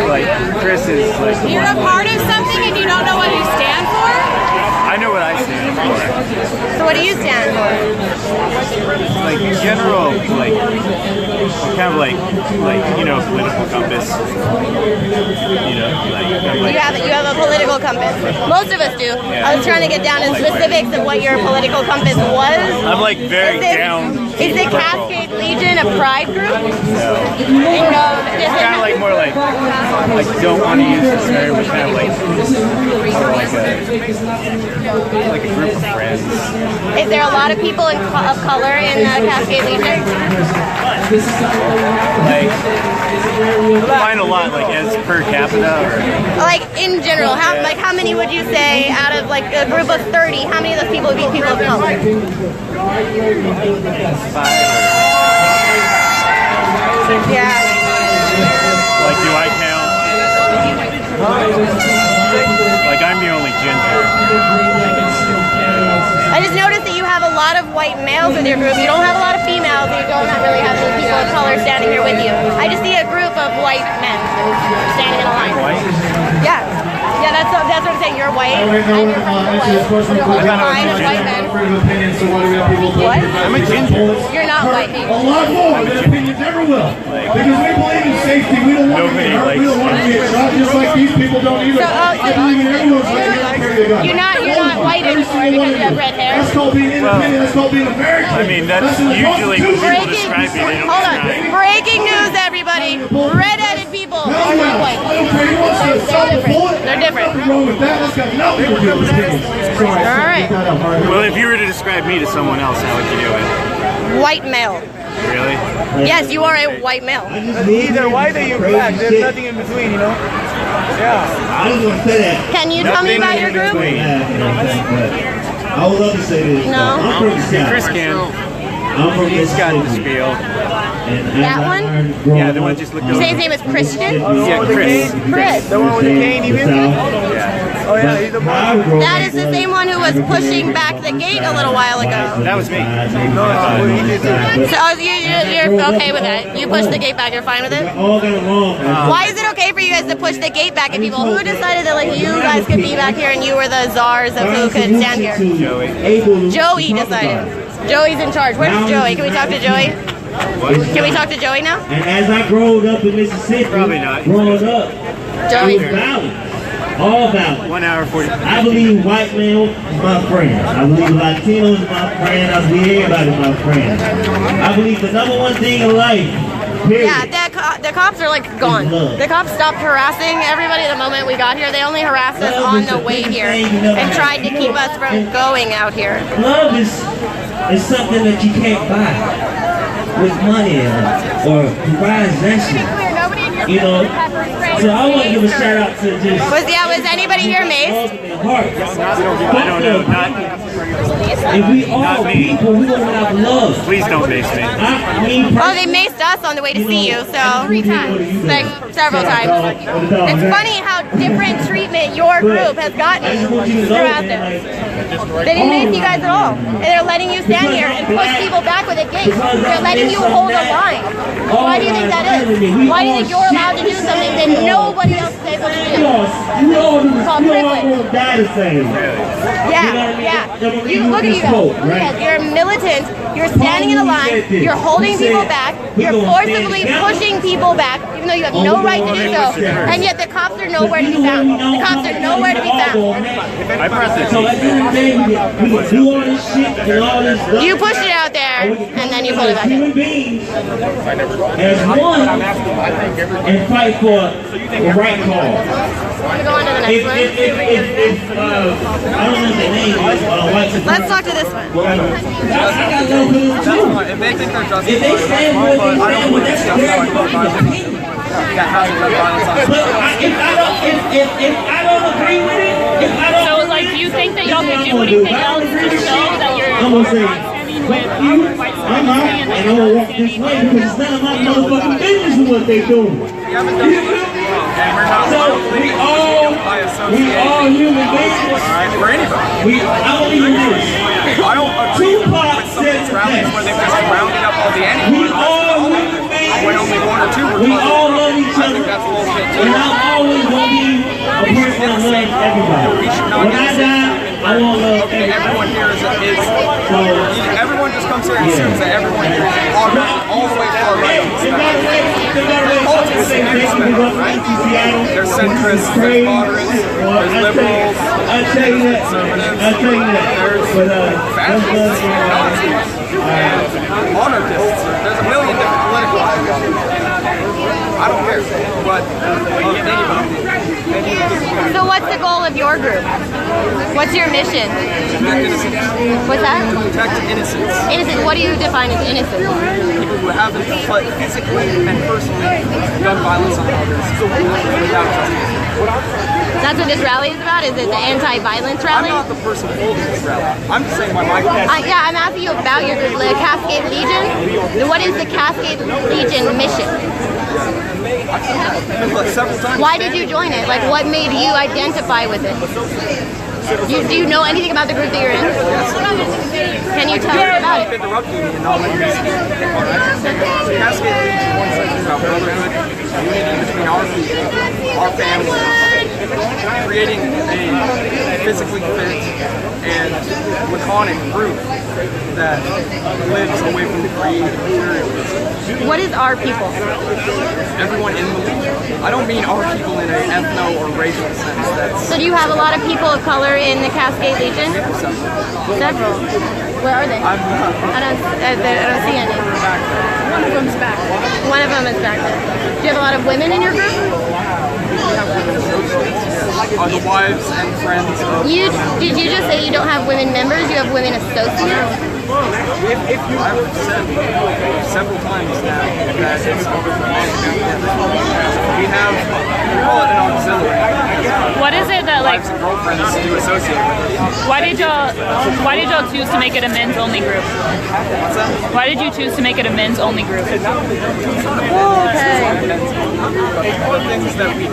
S13: Like Chris is like.
S6: You're a part of something and you don't know what you stand for?
S13: I know what I stand for.
S1: So what do you stand for?
S13: Like general, like kind of like you know, political compass. You know, like
S1: You have a political compass. Most of us do.
S13: Yeah.
S1: I was trying to get down to specifics of what your political compass was.
S13: I'm like very down.
S1: Is the Cascade Legion a pride group?
S13: No.
S1: It's
S13: kind of like more like I don't want to use this term, but kind of like a group of friends.
S1: Is there a lot of people of color in the Cascade Legion?
S13: Like, find a lot, like as per capita, or
S1: like in general, how many would you say out of like a group of 30? How many of those people would be people of color?
S13: 5.
S1: Yeah.
S13: Like, do I count? Like, I'm the only ginger.
S1: I just noticed that you have a lot of white males with your group. You don't have a lot of females. You don't really have any people of color standing here with you. I just see a group of white men standing in a line. Yeah. Yeah, that's what I'm saying. You're white. And you're from the line of white men. What?
S13: I'm a ginger.
S1: You're not white.
S9: A lot more than opinions ever will. Because we believe in safety. We don't want to get hurt. We don't want to get shot. Just like these people don't either. I believe in everyone's right here to carry a gun.
S1: You're not white anymore because you have red hair.
S9: That's called being independent. That's called being American.
S13: I mean, that's usually when people describe me. They don't
S1: Hold on.
S13: describe.
S1: Breaking news, everybody. Red-headed people are not white.
S9: I don't care who wants to stop the bullet.
S1: They're different.
S9: Nothing wrong with that. That's got nothing to do with people. Sorry.
S1: All right.
S13: Well, if you were to describe me to someone else, how would you do it?
S1: White male.
S13: Really?
S1: Yes, you are a white male.
S5: Either white or you're black. There's nothing in between, you know? Yeah.
S9: I was going to say that.
S1: Can you tell me about your group?
S9: I would love to say this.
S1: No.
S9: I'm from the South.
S13: Chris can.
S9: I'm from
S13: He's got the spiel.
S1: That one?
S13: Yeah, the one just looked
S1: You
S13: over.
S1: say his name is Christian?
S13: Yeah, Chris.
S1: Chris.
S5: The one with the cane, you mean?
S13: Yeah.
S5: Oh, yeah, he's the boy.
S1: That is the same one who was pushing back the gate a little while ago.
S13: That was me.
S5: No, he did that.
S1: So you're okay with that? You push the gate back, you're fine with it? Why is it okay for you guys to push the gate back at people? Who decided that like you guys could be back here and you were the czars of who could stand here?
S13: Joey.
S1: Joey decided. Joey's in charge. Where's Joey? Can we talk to Joey? Can we talk to Joey now?
S9: And as I growed up in Mississippi,
S13: Probably not.
S9: growing up,
S1: Joey.
S9: it was balance. All balance.
S13: 1 hour 40.
S9: I believe white male is my friend. I believe Latino is my friend. I believe everybody is my friend. I believe the number one thing in life, period.
S1: Yeah, the cops are like gone. The cops stopped harassing everybody the moment we got here. They only harassed us on the way here and tried to keep us from going out here.
S9: Love is something that you can't buy with money or possession.
S1: Nobody in your
S9: You know,
S1: pepper spray
S18: So I want to give a shout out to just.
S1: Was anybody here maced?
S13: I don't know.
S18: If we all people, we don't have love.
S13: Please don't mace me.
S1: Oh, they maced us on the way to see you, so 3 times, like several times. It's funny how different treatment your group has gotten throughout this. They didn't mace you guys at all. And they're letting you stand here and push people back with a gate. They're letting you hold a line. Why do you think that is? Why do you think you're allowed to do something that nobody else is able to do? It's called privilege. Yeah. Look at you guys. You're militant. You're standing in a line. You're holding people back. You're forcibly pushing people back, even though you have no right to do so. And yet the cops are nowhere to be found. The cops are nowhere to be found.
S18: So at the end of the day, we can do all this shit and all this stuff.
S1: You pushed it out there, and then you pulled it back in.
S18: Human beings as one and fight for the right cause.
S1: Go on to the next one.
S18: I don't know the name.
S1: Let's talk to this one.
S18: I got no clue too.
S21: If they think they're justified,
S18: if they stand for it, they stand with that's their opinion.
S21: That hasn't been violence on
S18: If I don't agree with it,
S22: So, like, do you think that y'all could do anything else to show that you're
S18: I'm gonna say, fuck you, I'm out, and I'm gonna walk this way because it's none of my motherfucking business with what they doing. So we all human beings.
S21: For anybody.
S18: I believe in this.
S21: I don't agree with some of these rallies where they've just rounded up all the enemies.
S18: We all human beings.
S21: When only 1 or 2 were
S18: we all love each other. And I'm always gonna be a person that loves everybody. When I die, I won't love everybody.
S21: Everyone here is everyone just comes here and assumes that everyone here is all the way to our right. Politics is right? There's centrists, there's moderates, there's liberals, there's conservatives, there's fascists, Nazis, and monarchists. There's a million different political ideologies. I don't care, but anybody.
S1: So what's the goal of your group? What's your mission?
S21: Protect innocence.
S1: What's that?
S21: Protect innocence.
S1: Innocence. What do you define as innocence?
S21: People who haven't physically and personally done violence on others without justice.
S1: That's what this rally is about? Is it the anti-violence rally?
S21: I'm not the person holding this rally. I'm just saying my group.
S1: Yeah, I'm asking you about your group, the Cascade Legion. What is the Cascade Legion mission? Why did you join it? Like, what made you identify with it? Do you know anything about the group that you're in? Can you tell us about it?
S21: Cascade Legion wants something about brotherhood, unity between our people, our families, creating a physically fit and laconic group that lives away from the greed and materialism.
S1: What is our people?
S21: Everyone in the Legion. I don't mean our people in an ethno or racial sense.
S1: So do you have a lot of people of color in the Cascade Legion? Several. Where are they? I don't see any. One of them's back there. One of them is back there. Do you have a lot of women in your group?
S21: The wives and friends of...
S1: Did you just say you don't have women members? You have women associates?
S21: I've said several times now that it's we call it an auxiliary.
S22: What is it that, like,
S21: wives and girlfriends do associate with it?
S22: Why did y'all choose to make it a men's only group?
S21: What's that?
S22: Why did you choose to make it a men's only group?
S1: Okay.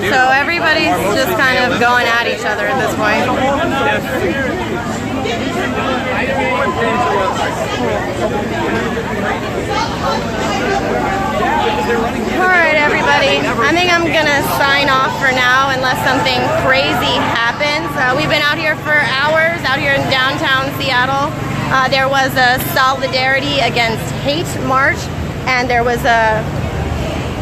S1: So everybody's just kind of going at each other at this point. Alright everybody, I think I'm gonna sign off for now unless something crazy happens. We've been out here for hours, out here in downtown Seattle. There was a Solidarity Against Hate march, and there was a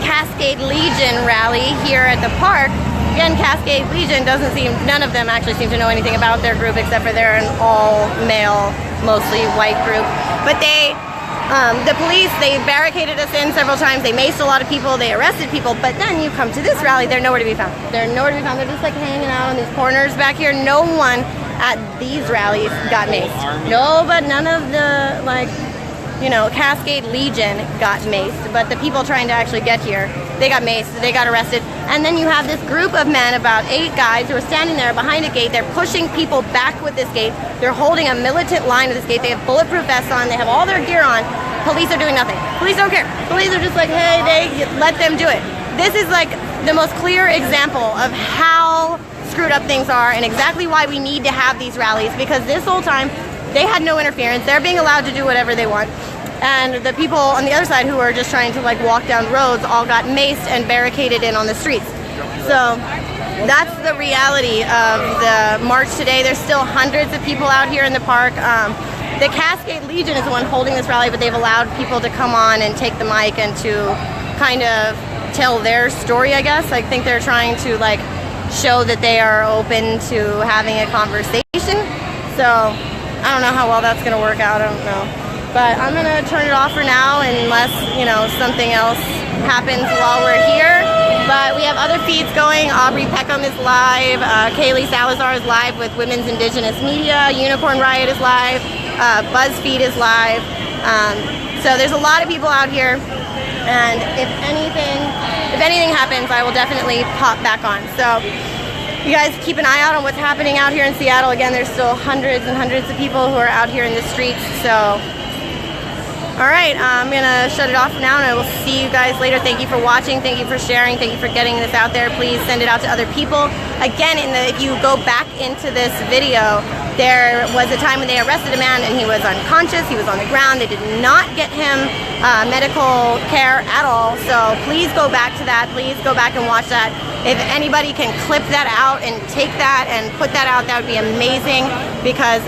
S1: Cascade Legion rally here at the park. Again, Cascade Legion none of them actually seem to know anything about their group except for they're an all-male, mostly white group. But the police, they barricaded us in several times, they maced a lot of people, they arrested people, but then you come to this rally, they're nowhere to be found. They're nowhere to be found, they're just like hanging out in these corners back here. No one at these rallies got maced. No, but none of the, like, you know, Cascade Legion got maced, but the people trying to actually get here, they got maced, they got arrested, And then you have this group of men, about 8 guys, who are standing there behind a gate. They're pushing people back with this gate. They're holding a militant line of this gate. They have bulletproof vests on. They have all their gear on. Police are doing nothing. Police don't care. Police are just like, hey, let them do it. This is like the most clear example of how screwed up things are and exactly why we need to have these rallies, because this whole time they had no interference. They're being allowed to do whatever they want. And the people on the other side who are just trying to like walk down roads all got maced and barricaded in on the streets. So that's the reality of the march today. There's still hundreds of people out here in the park. The Cascade Legion is the one holding this rally, but they've allowed people to come on and take the mic and to kind of tell their story, I guess. I think they're trying to like show that they are open to having a conversation. So I don't know how well that's gonna work out, I don't know. But I'm gonna turn it off for now unless, you know, something else happens while we're here. But we have other feeds going. Aubrey Peckham is live. Kaylee Salazar is live with Women's Indigenous Media. Unicorn Riot is live. BuzzFeed is live. So there's a lot of people out here. And if anything happens, I will definitely pop back on. So you guys keep an eye out on what's happening out here in Seattle. Again, there's still hundreds and hundreds of people who are out here in the streets. So all right, I'm gonna shut it off now, and I will see you guys later. Thank you for watching, thank you for sharing, thank you for getting this out there. Please send it out to other people. Again, if you go back into this video, there was a time when they arrested a man and he was unconscious, he was on the ground. They did not get him medical care at all. So please go back to that, please go back and watch that. If anybody can clip that out and take that and put that out, that would be amazing, because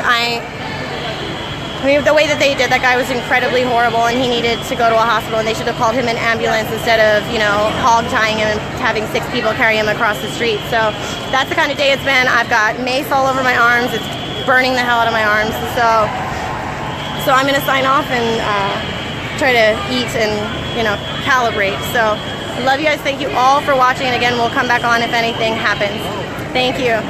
S1: I mean, the way that they did, that guy was incredibly horrible, and he needed to go to a hospital, and they should have called him an ambulance instead of, you know, hog tying him and having 6 people carry him across the street. So that's the kind of day it's been. I've got mace all over my arms. It's burning the hell out of my arms. So I'm going to sign off and try to eat and, you know, calibrate. So I love you guys. Thank you all for watching. And again, we'll come back on if anything happens. Thank you.